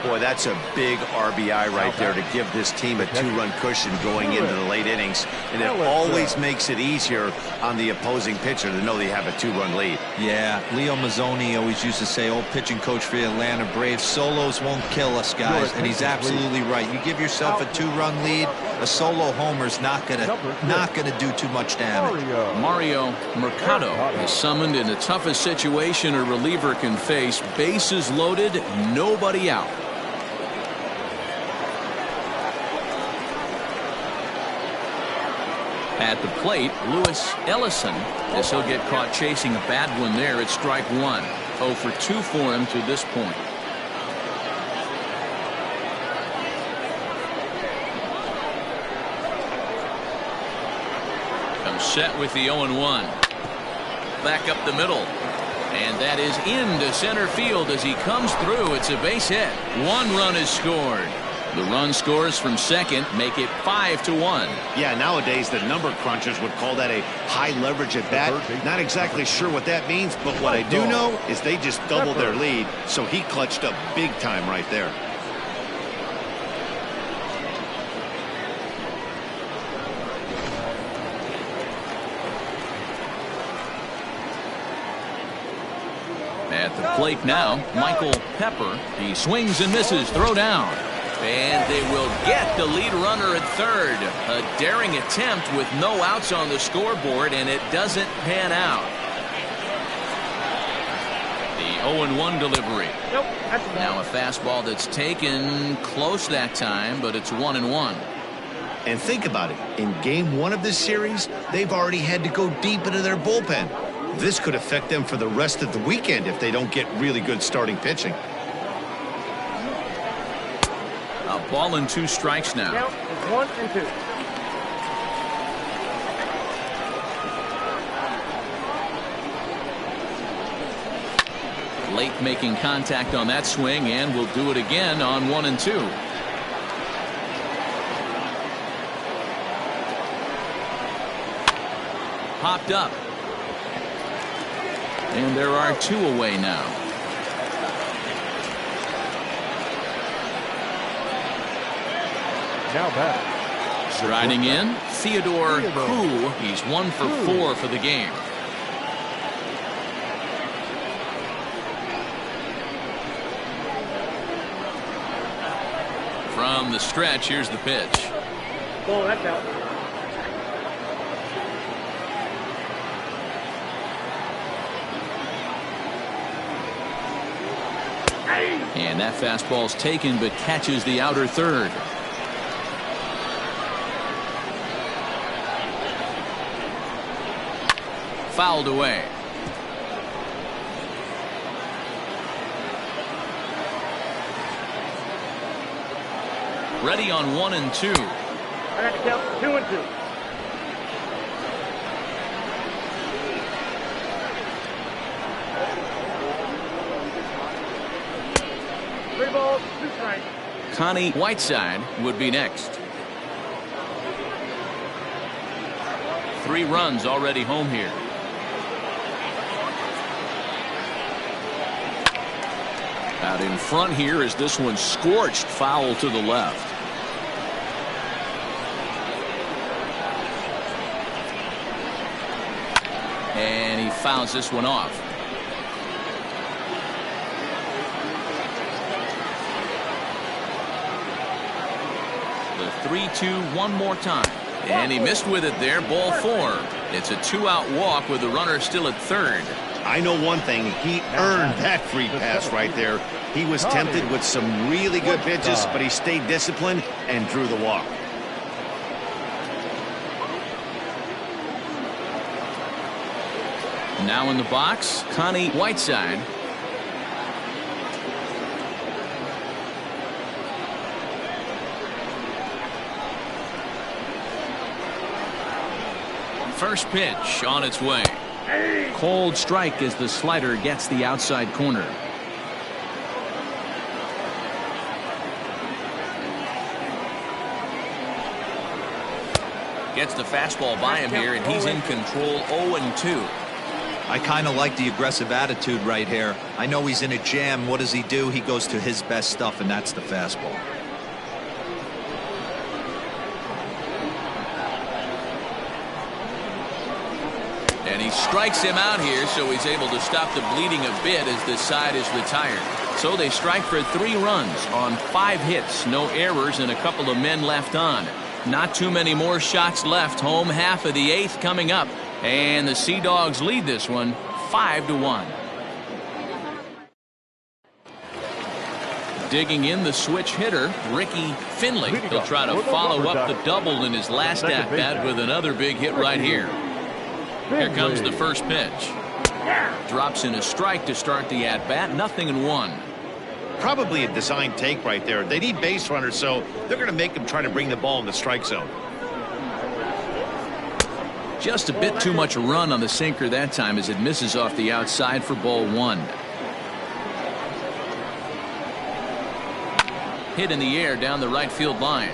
Boy, that's a big RBI right there to give this team a 2-run cushion going into the late innings. And it always makes it easier on the opposing pitcher to know they have a 2-run lead. Yeah, Leo Mazzoni always used to say, old pitching coach for the Atlanta Braves, solos won't kill us, guys. And he's absolutely right. You give yourself a 2-run lead, a solo homer's not gonna do too much damage. Mario Mercado is summoned in the toughest situation a reliever can face. Bases loaded, nobody out. At the plate, Lewis Ellison, as he'll get caught chasing a bad one there at strike one. 0 for 2 for him to this point. Comes set with the 0-1. Back up the middle. And that is into center field as he comes through. It's a base hit. 1 run is scored. The run scores from second make it 5-1. Yeah, nowadays the number crunchers would call that a high leverage at bat. Not exactly sure what that means, but what I do know is they just doubled their lead, so he clutched up big time right there. At the plate now, Michael Pepper. He swings and misses. Throw down. And they will get the lead runner at third. A daring attempt with no outs on the scoreboard, and it doesn't pan out. The 0-1 delivery. Nope, that's a Now a fastball that's taken close that time, but it's 1-1. And think about it. In game 1 of this series, they've already had to go deep into their bullpen. This could affect them for the rest of the weekend if they don't get really good starting pitching. A ball and 2 strikes now. count is 1 and 2. Late making contact on that swing, and will do it again on 1 and 2. Popped up. And there are 2 away now. Now back. Riding in, Theodore Koo. He's 1 for 4 for the game. From the stretch, here's the pitch. Oh, that's out. And that fastball's taken, but catches the outer third. Fouled away. Ready on 1 and 2. I got to count 2 and 2. Three balls, 2 strikes. Connie Whiteside would be next. 3 runs already home here. Out in front here is this one scorched foul to the left. And he fouls this one off. The 3-2 one more time. And he missed with it there. Ball 4. It's a 2-out walk with the runner still at third. I know one thing. He earned that free pass right there. He was tempted with some really good pitches, but he stayed disciplined and drew the walk. Now in the box, Connie Whiteside. First pitch on its way. Cold strike as the slider gets the outside corner. Gets the fastball by him here, and he's in control. 0-2. I kind of like the aggressive attitude right here. I know he's in a jam. What does he do? He goes to his best stuff, and that's the fastball. And he strikes him out here, so he's able to stop the bleeding a bit as this side is retired. So they strike for 3 runs on 5 hits, no errors, and a couple of men left on. Not too many more shots left. Home half of the 8th coming up. And the Seadogs lead this one 5-1. Digging in the switch hitter, Ricky Finley. He'll try to follow up the double in his last at-bat with another big hit right here. Here comes the first pitch. Drops in a strike to start the at-bat. 0-1. Probably a design take right there. They need base runners, so they're going to make them try to bring the ball in the strike zone. Just a bit too much run on the sinker that time as it misses off the outside for ball 1. Hit in the air down the right field line.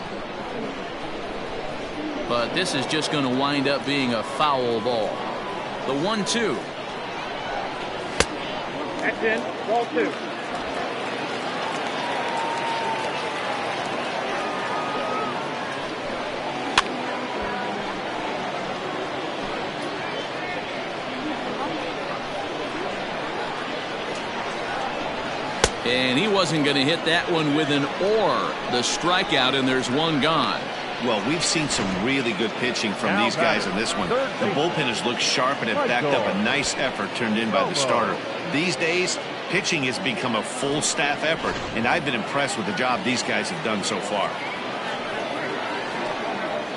But this is just going to wind up being a foul ball. The 1-2. That's in. Ball 2. And he wasn't going to hit that one with an or. The strikeout, and there's one gone. Well, we've seen some really good pitching from these guys in this one. The bullpen has looked sharp and it backed up a nice effort turned in by the starter. These days, pitching has become a full staff effort, and I've been impressed with the job these guys have done so far.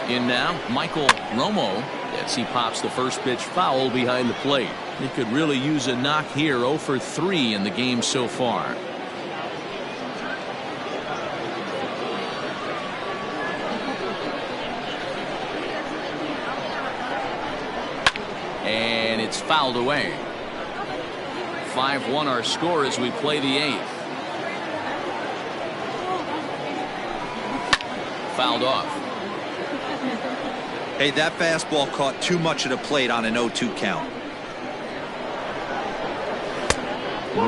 In now, Michael Romo, as he pops the first pitch foul behind the plate. He could really use a knock here. 0 for 3 in the game so far. And it's fouled away. 5-1 our score as we play the 8th. Fouled off. Hey, that fastball caught too much of the plate on an 0-2 count.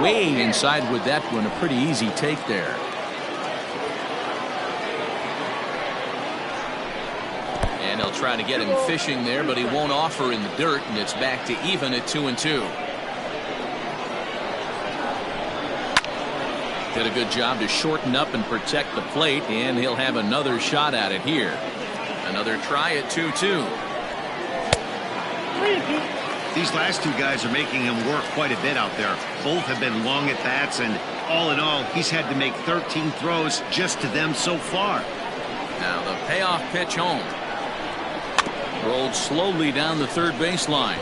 Way inside with that one. A pretty easy take there. And he'll try to get him fishing there, but he won't offer in the dirt, and it's back to even at 2-2. Did a good job to shorten up and protect the plate, and he'll have another shot at it here. Another try at 2-2. These last 2 guys are making him work quite a bit out there. Both have been long at bats, and all in all, he's had to make 13 throws just to them so far. Now the payoff pitch home. Rolled slowly down the third baseline.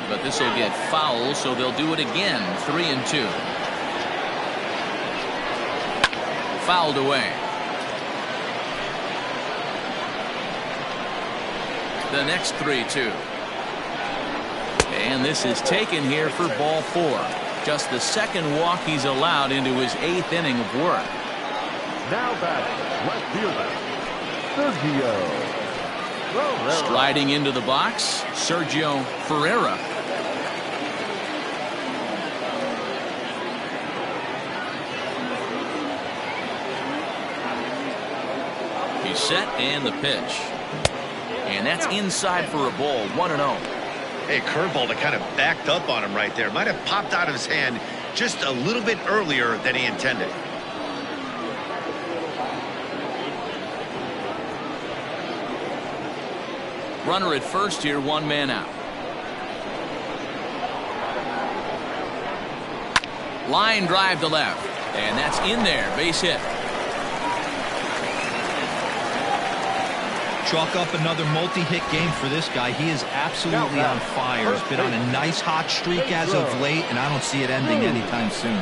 But this will get foul, so they'll do it again. 3-2. Fouled away. The next 3-2. And this is taken here for ball 4. Just the second walk he's allowed into his 8th inning of work. Now batting, left fielder, Sergio. Striding into the box, Sergio Ferreira. He's set and the pitch. And that's inside for a ball. 1-0. Hey, curveball that kind of backed up on him right there. Might have popped out of his hand just a little bit earlier than he intended. Runner at first here, 1 man out. Line drive to left. And that's in there. Base hit. Chalk up another multi-hit game for this guy. He is absolutely on fire. He's been on a nice hot streak as of late, and I don't see it ending anytime soon.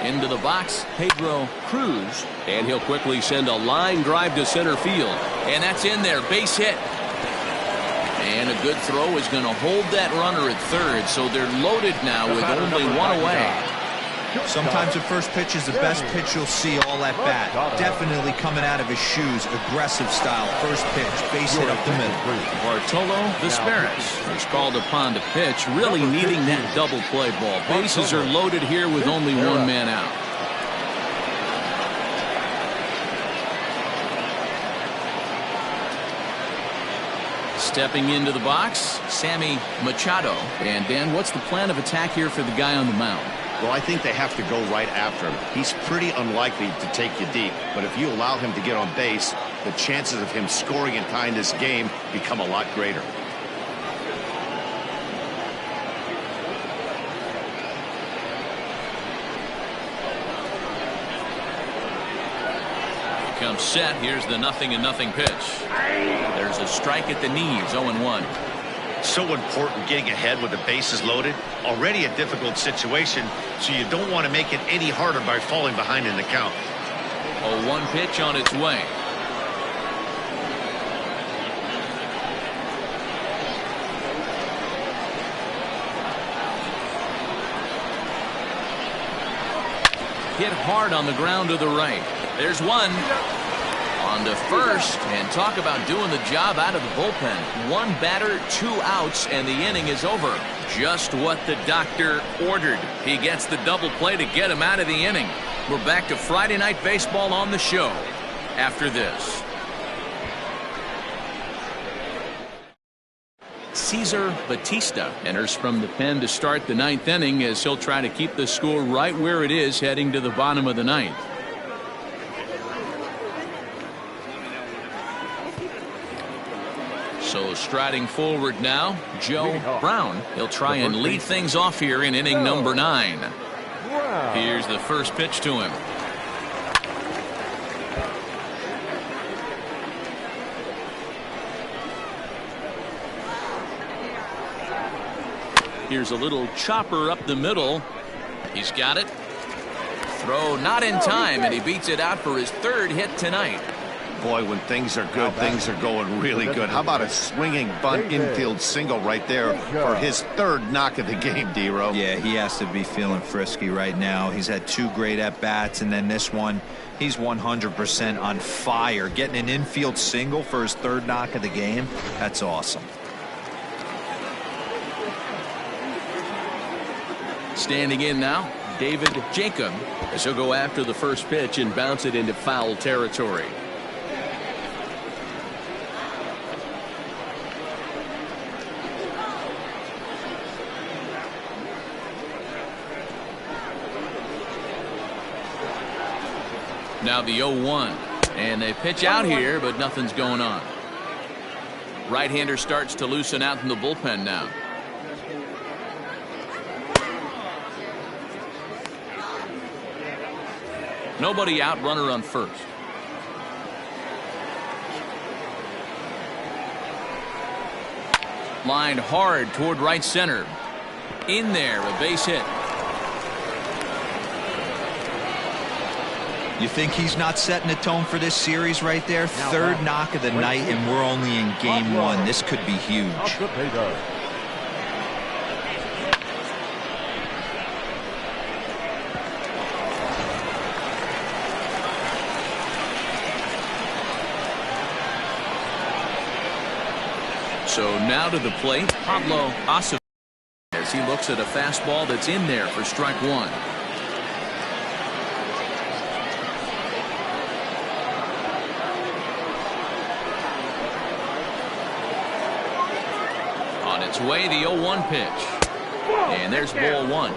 Into the box, Pedro Cruz, and he'll quickly send a line drive to center field. And that's in there. Base hit. And a good throw is going to hold that runner at third, so they're loaded now with only 1 away. Sometimes the first pitch is the best pitch you'll see all at bat. Definitely coming out of his shoes, aggressive style. First pitch, base hit up the middle. Bartolo Vesperis is called upon to pitch, really needing that double play ball. Bases are loaded here with only one man out. Stepping into the box, Sammy Machado. And Dan, what's the plan of attack here for the guy on the mound? Well, I think they have to go right after him. He's pretty unlikely to take you deep, but if you allow him to get on base, the chances of him scoring and tying this game become a lot greater. Comes set. Here's the 0-0 pitch. There's a strike at the knees. 0-1. So important getting ahead with the bases loaded. Already a difficult situation, so you don't want to make it any harder by falling behind in the count. 0-1 pitch on its way. Hit hard on the ground to the right. There's one. On to first, and talk about doing the job out of the bullpen. One batter, 2 outs, and the inning is over. Just what the doctor ordered. He gets the double play to get him out of the inning. We're back to Friday Night Baseball on the show after this. Cesar Batista enters from the pen to start the 9th inning as he'll try to keep the score right where it is heading to the bottom of the 9th. So striding forward now, Joe Brown. He'll try and lead things off here in inning number 9. Here's the first pitch to him. Here's a little chopper up the middle. He's got it. Throw not in time, and he beats it out for his 3rd hit tonight. Boy, when things are good, things are going really good. How about a swinging bunt infield single right there for his 3rd knock of the game, D-Row? Yeah, he has to be feeling frisky right now. He's had 2 great at-bats, and then this one, he's 100% on fire. Getting an infield single for his 3rd knock of the game, that's awesome. Standing in now, David Jacob, as he'll go after the first pitch and bounce it into foul territory. Now the 0-1, and they pitch out here, but nothing's going on. Right-hander starts to loosen out in the bullpen now. Nobody out, runner on first. Lined hard toward right center. In there, a base hit. You think he's not setting the tone for this series right there? 3rd knock of the night, and we're only in game 1. This could be huge. So now to the plate, Pablo Acevedo, as he looks at a fastball that's in there for strike 1. On its way, the 0-1 pitch. And there's ball 1.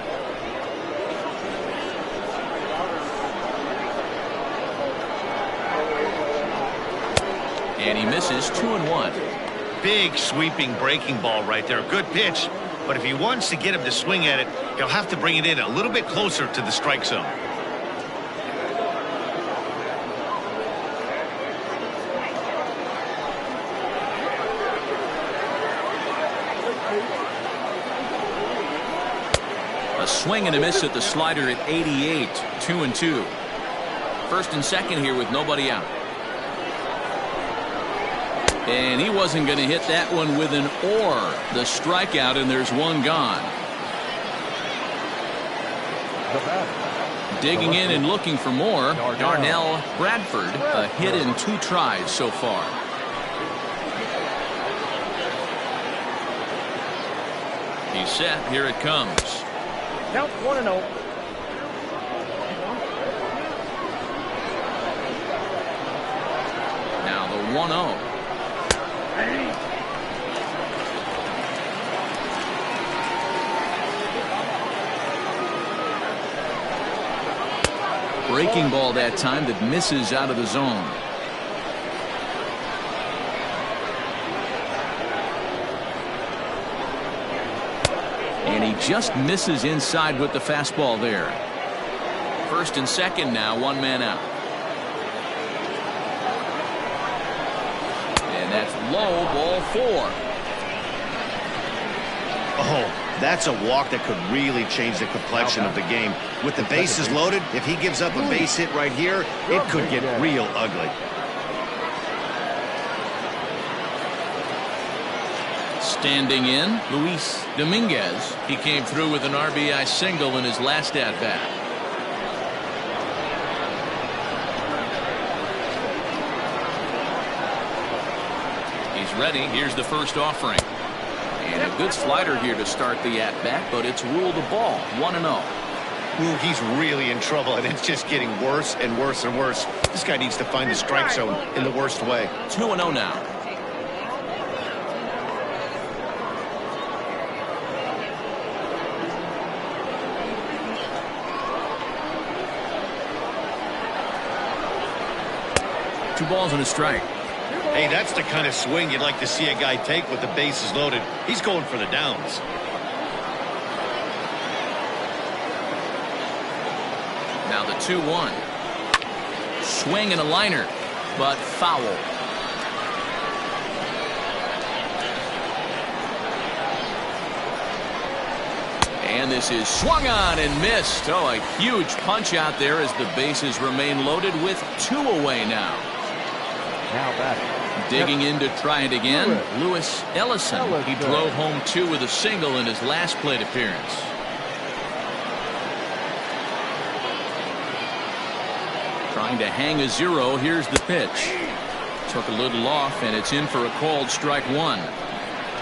And he misses 2-1. Big sweeping breaking ball right there. Good pitch, but if he wants to get him to swing at it, he'll have to bring it in a little bit closer to the strike zone. A swing and a miss at the slider at 88. 2-2. First and second here with nobody out. And he wasn't going to hit that one with an or. The strikeout, and there's one gone. The batter, Digging in and looking for more, Darnell Bradford, a hit in 2 tries so far. He's set. Here it comes. Count 1-0. Now the 1-0. Breaking ball that time that misses out of the zone. And he just misses inside with the fastball there. First and second now, 1 man out. And that's low, ball 4. Oh, that's a walk that could really change the complexion of the game. With the bases loaded, if he gives up a base hit right here, it could get real ugly. Standing in, Luis Dominguez. He came through with an RBI single in his last at-bat. He's ready. Here's the first offering. And a good slider here to start the at-bat, but it's ruled a ball. 1-0. Ooh, he's really in trouble, and it's just getting worse and worse and worse. This guy needs to find the strike zone in the worst way. 2-0 now. Two balls and a strike. Hey, that's the kind of swing you'd like to see a guy take with the bases loaded. He's going for the downs. Now the 2-1. Swing and a liner, but foul. And this is swung on and missed. Oh, a huge punch out there as the bases remain loaded with 2 away now. Now batting. Digging in to try it again, Lewis Ellison. He drove home 2 with a single in his last plate appearance. Trying to hang a 0. Here's the pitch. Took a little off, and it's in for a called strike 1.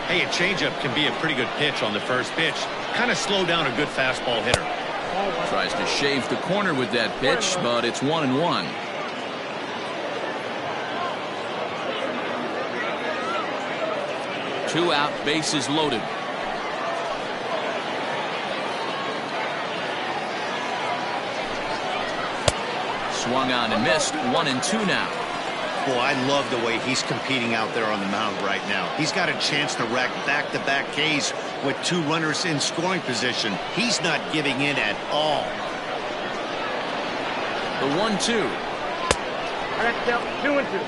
Hey, a changeup can be a pretty good pitch on the first pitch. Kind of slow down a good fastball hitter. Tries to shave the corner with that pitch, but it's 1-1. Two out, bases loaded. Swung on and missed. 1-2 now. Boy, I love the way he's competing out there on the mound right now. He's got a chance to rack back-to-back Ks with 2 runners in scoring position. He's not giving in at all. The 1-2. That's out 2-2.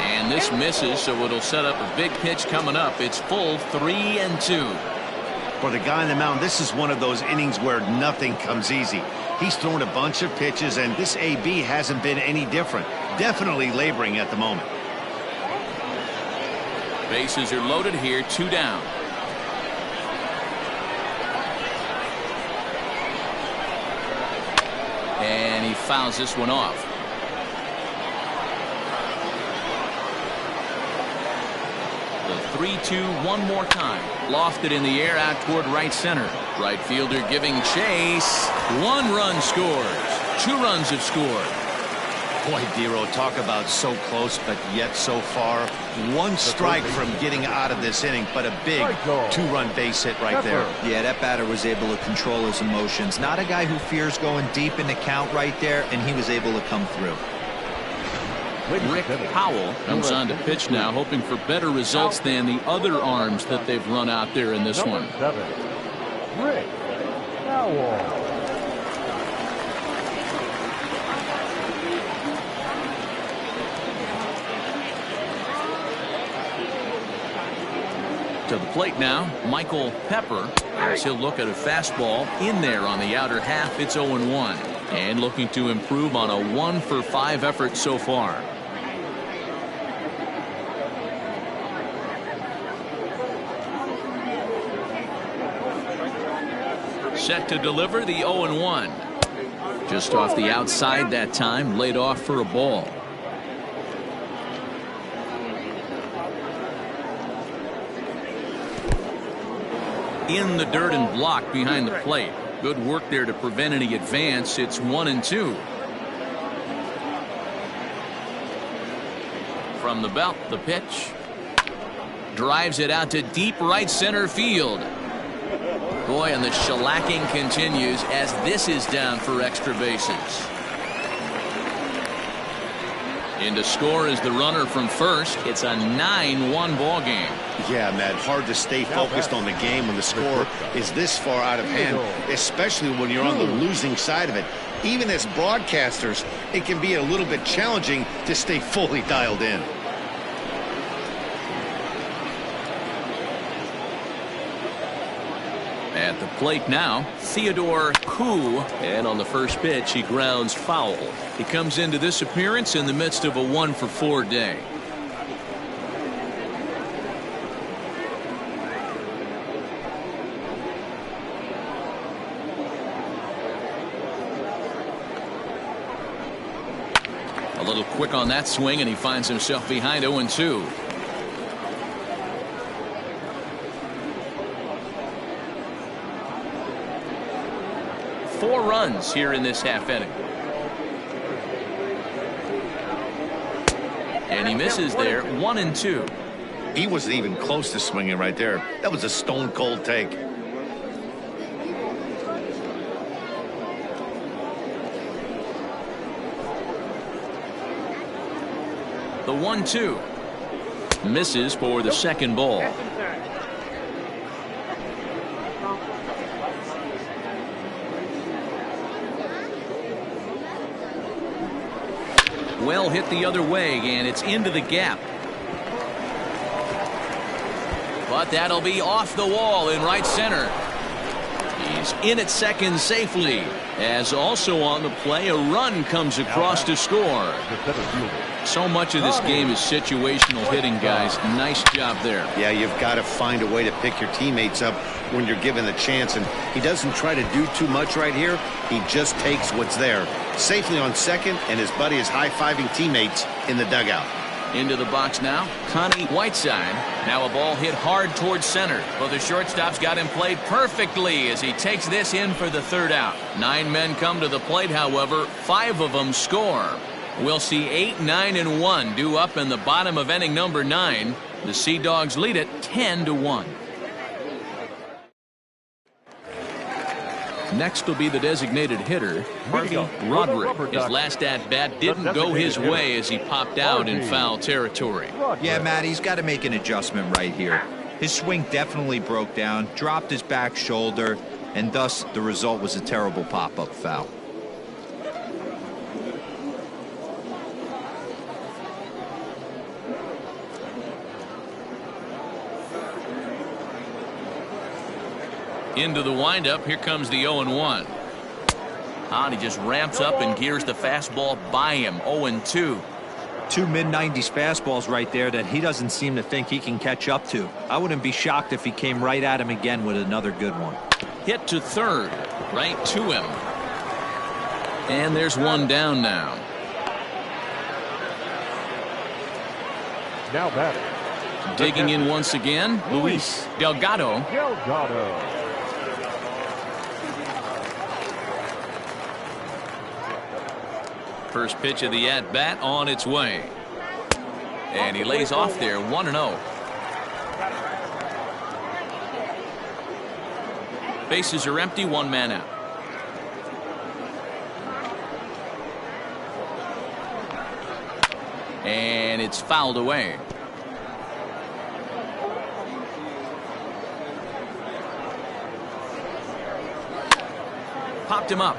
And this misses, so it'll set up a big pitch coming up. It's full 3-2. For the guy on the mound, this is one of those innings where nothing comes easy. He's thrown a bunch of pitches, and this AB hasn't been any different. Definitely laboring at the moment. Bases are loaded here, 2 down. And he fouls this one off. The 3-2 one more time. Lofted in the air out toward right center. Right fielder giving chase. 1 run scores. 2 runs have scored. Boy, Dero, talk about so close, but yet so far. 1 strike from getting out of this inning, but a big 2-run base hit right there. Yeah, that batter was able to control his emotions. Not a guy who fears going deep in the count right there, and he was able to come through. Rick Powell comes on to pitch now, hoping for better results than the other arms that they've run out there in this one. 7. Rick Powell. To the plate now, Michael Pepper, as he'll look at a fastball in there on the outer half. It's 0-1, and looking to improve on a 1-for-5 effort so far. Set to deliver the 0-1. Just off the outside that time, laid off for a ball. In the dirt and blocked behind the plate. Good work there to prevent any advance. It's 1-2. From the belt, the pitch. Drives it out to deep right center field. Boy, and the shellacking continues as this is down for extra bases. In to score is the runner from first. It's a 9-1 ball game. Yeah, Matt, hard to stay focused on the game when the score is this far out of hand, especially when you're on the losing side of it. Even as broadcasters, it can be a little bit challenging to stay fully dialed in. At the plate now, Theodore Koo, and on the first pitch he grounds foul. He comes into this appearance in the midst of a 1-for-4 day. A little quick on that swing, and he finds himself behind 0-2. Four runs here in this half inning. And he misses there. 1-2. He wasn't even close to swinging right there. That was a stone cold take. The 1-2 misses for the second ball. Well hit the other way, and it's into the gap. But that'll be off the wall in right center. He's in at second safely, as also on the play a run comes across to score. So much of this game is situational hitting, guys. Nice job there. Yeah, you've got to find a way to pick your teammates up when you're given the chance, and he doesn't try to do too much right here. He just takes what's there. Safely on second, and his buddy is high-fiving teammates in the dugout. Into the box now, Connie Whiteside. Now a ball hit hard towards center. Well, the shortstop's got him played perfectly as he takes this in for the third out. 9 men come to the plate, however. 5 of them score. We'll see 8, 9, and 1 due up in the bottom of inning number 9. The Seadogs lead it 10-1. Next will be the designated hitter, Harvey Roderick. His last at-bat didn't go his way as he popped out in foul territory. Yeah, Matt, he's got to make an adjustment right here. His swing definitely broke down, dropped his back shoulder, and thus the result was a terrible pop-up foul. Into the windup, here comes the 0-1. And he just ramps up and gears the fastball by him. 0-2. 2 mid-90s fastballs right there that he doesn't seem to think he can catch up to. I wouldn't be shocked if he came right at him again with another good one. Hit to third, right to him. And there's one down now. Now batting. Digging in once again, Luis Delgado. First pitch of the at-bat on its way. And he lays off there, 1-0. Bases are empty, 1 man out. And it's fouled away. Popped him up.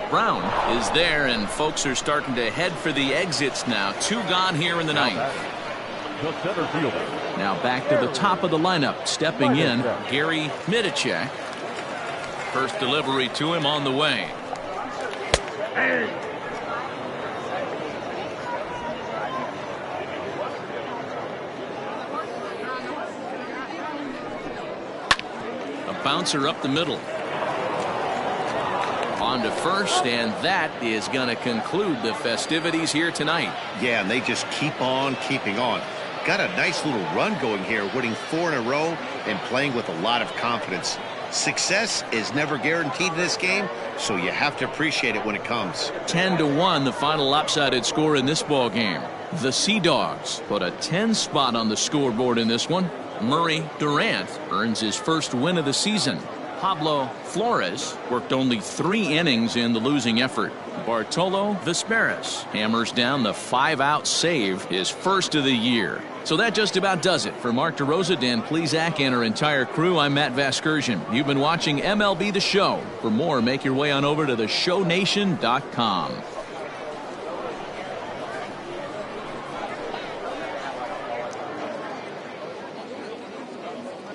Brown is there, and folks are starting to head for the exits now. 2 gone here in the ninth. Now back to the top of the lineup. Stepping in, Gary Midicek. First delivery to him on the way. Bouncer up the middle. On to first, and that is going to conclude the festivities here tonight. Yeah, and they just keep on keeping on. Got a nice little run going here, winning 4 in a row and playing with a lot of confidence. Success is never guaranteed in this game, so you have to appreciate it when it comes. 10-1, the final lopsided score in this ball game. The Seadogs put a 10 spot on the scoreboard in this one. Murray Durant earns his first win of the season. Pablo Flores worked only 3 innings in the losing effort. Bartolo Vesperis hammers down the 5-out save, his first of the year. So that just about does it. For Mark DeRosa, Dan Plesac, and our entire crew, I'm Matt Vasgersian. You've been watching MLB The Show. For more, make your way on over to theshownation.com.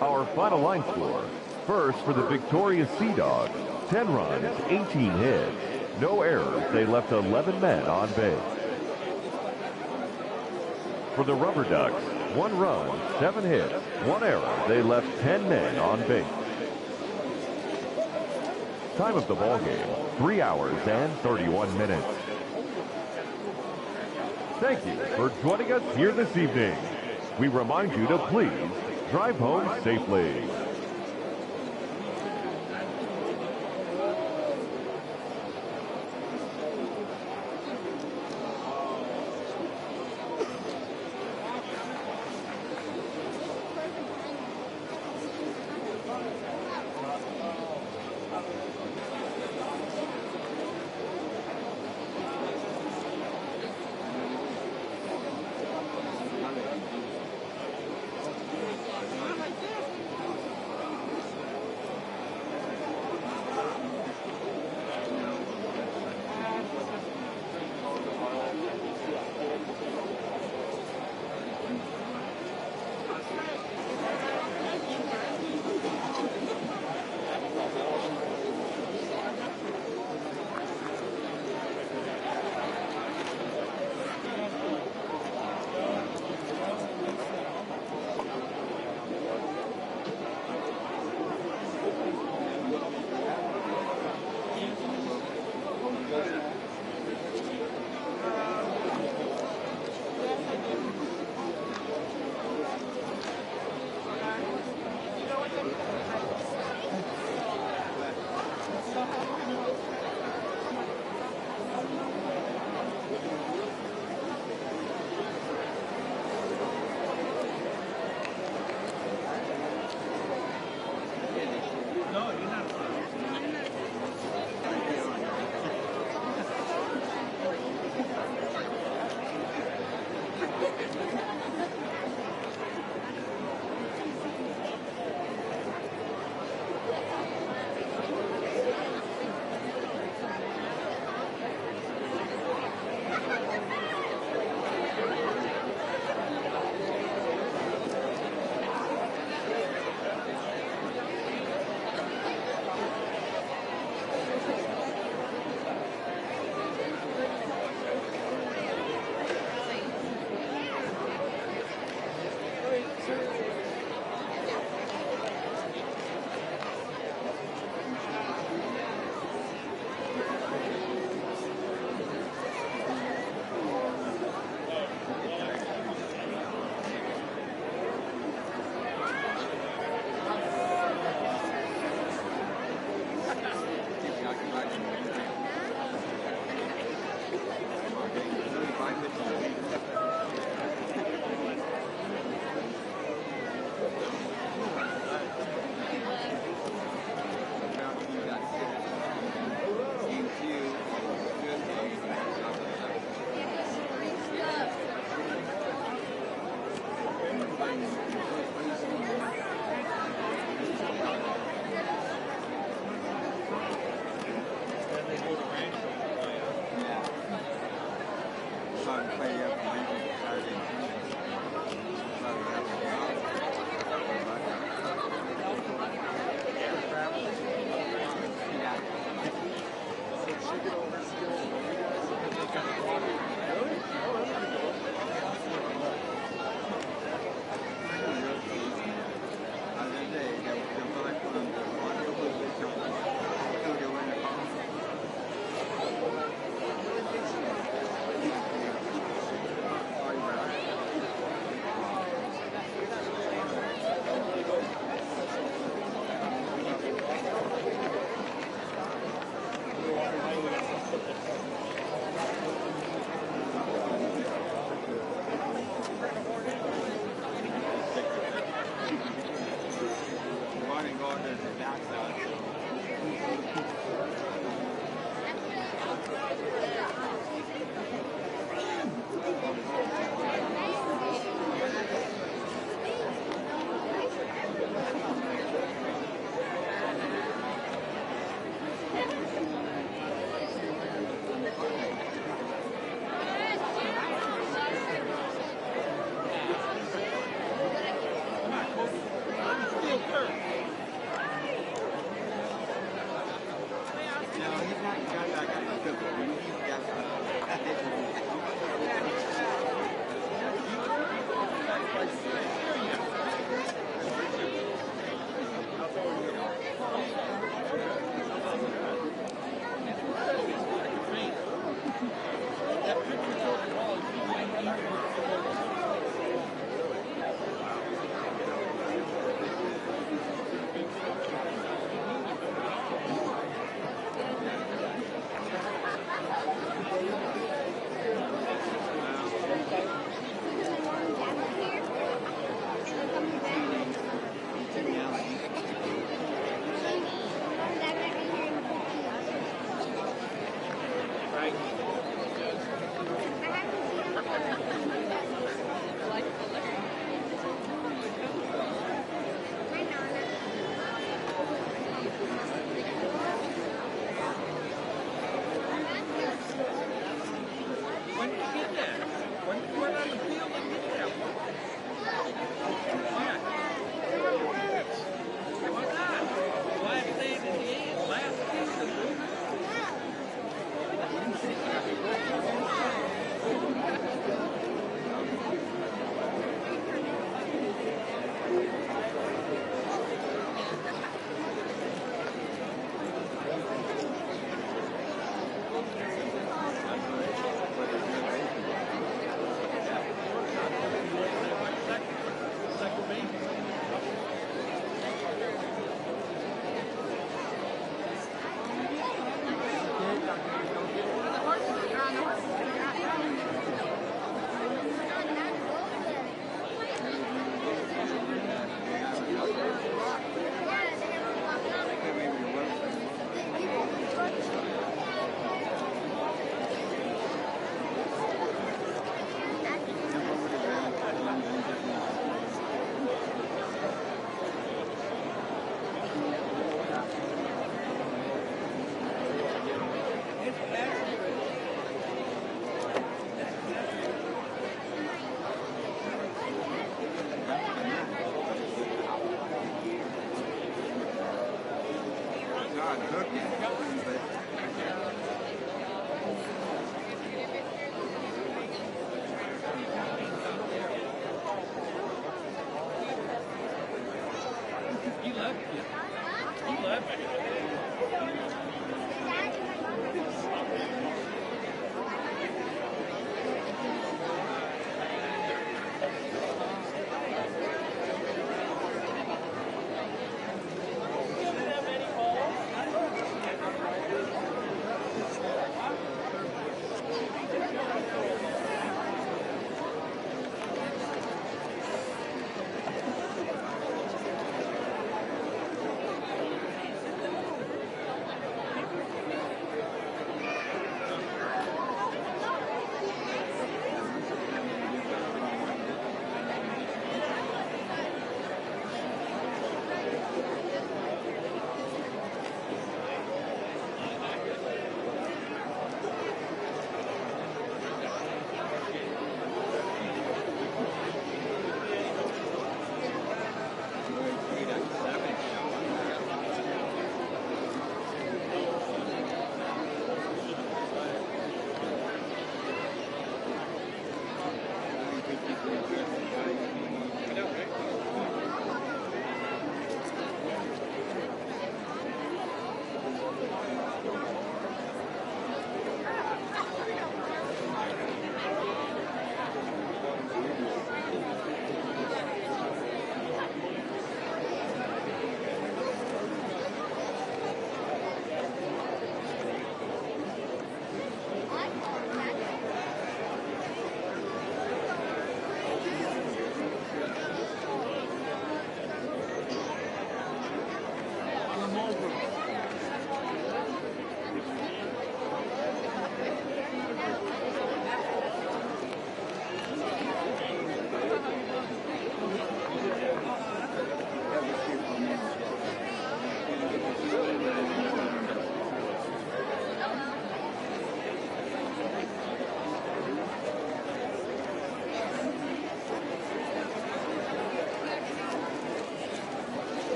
Our final line score. First for the victorious Seadogs, 10 runs, 18 hits. No errors, they left 11 men on base. For the Rubberducks, 1 run, 7 hits, 1 error, they left 10 men on base. Time of the ball game, 3 hours and 31 minutes. Thank you for joining us here this evening. We remind you to please drive home safely.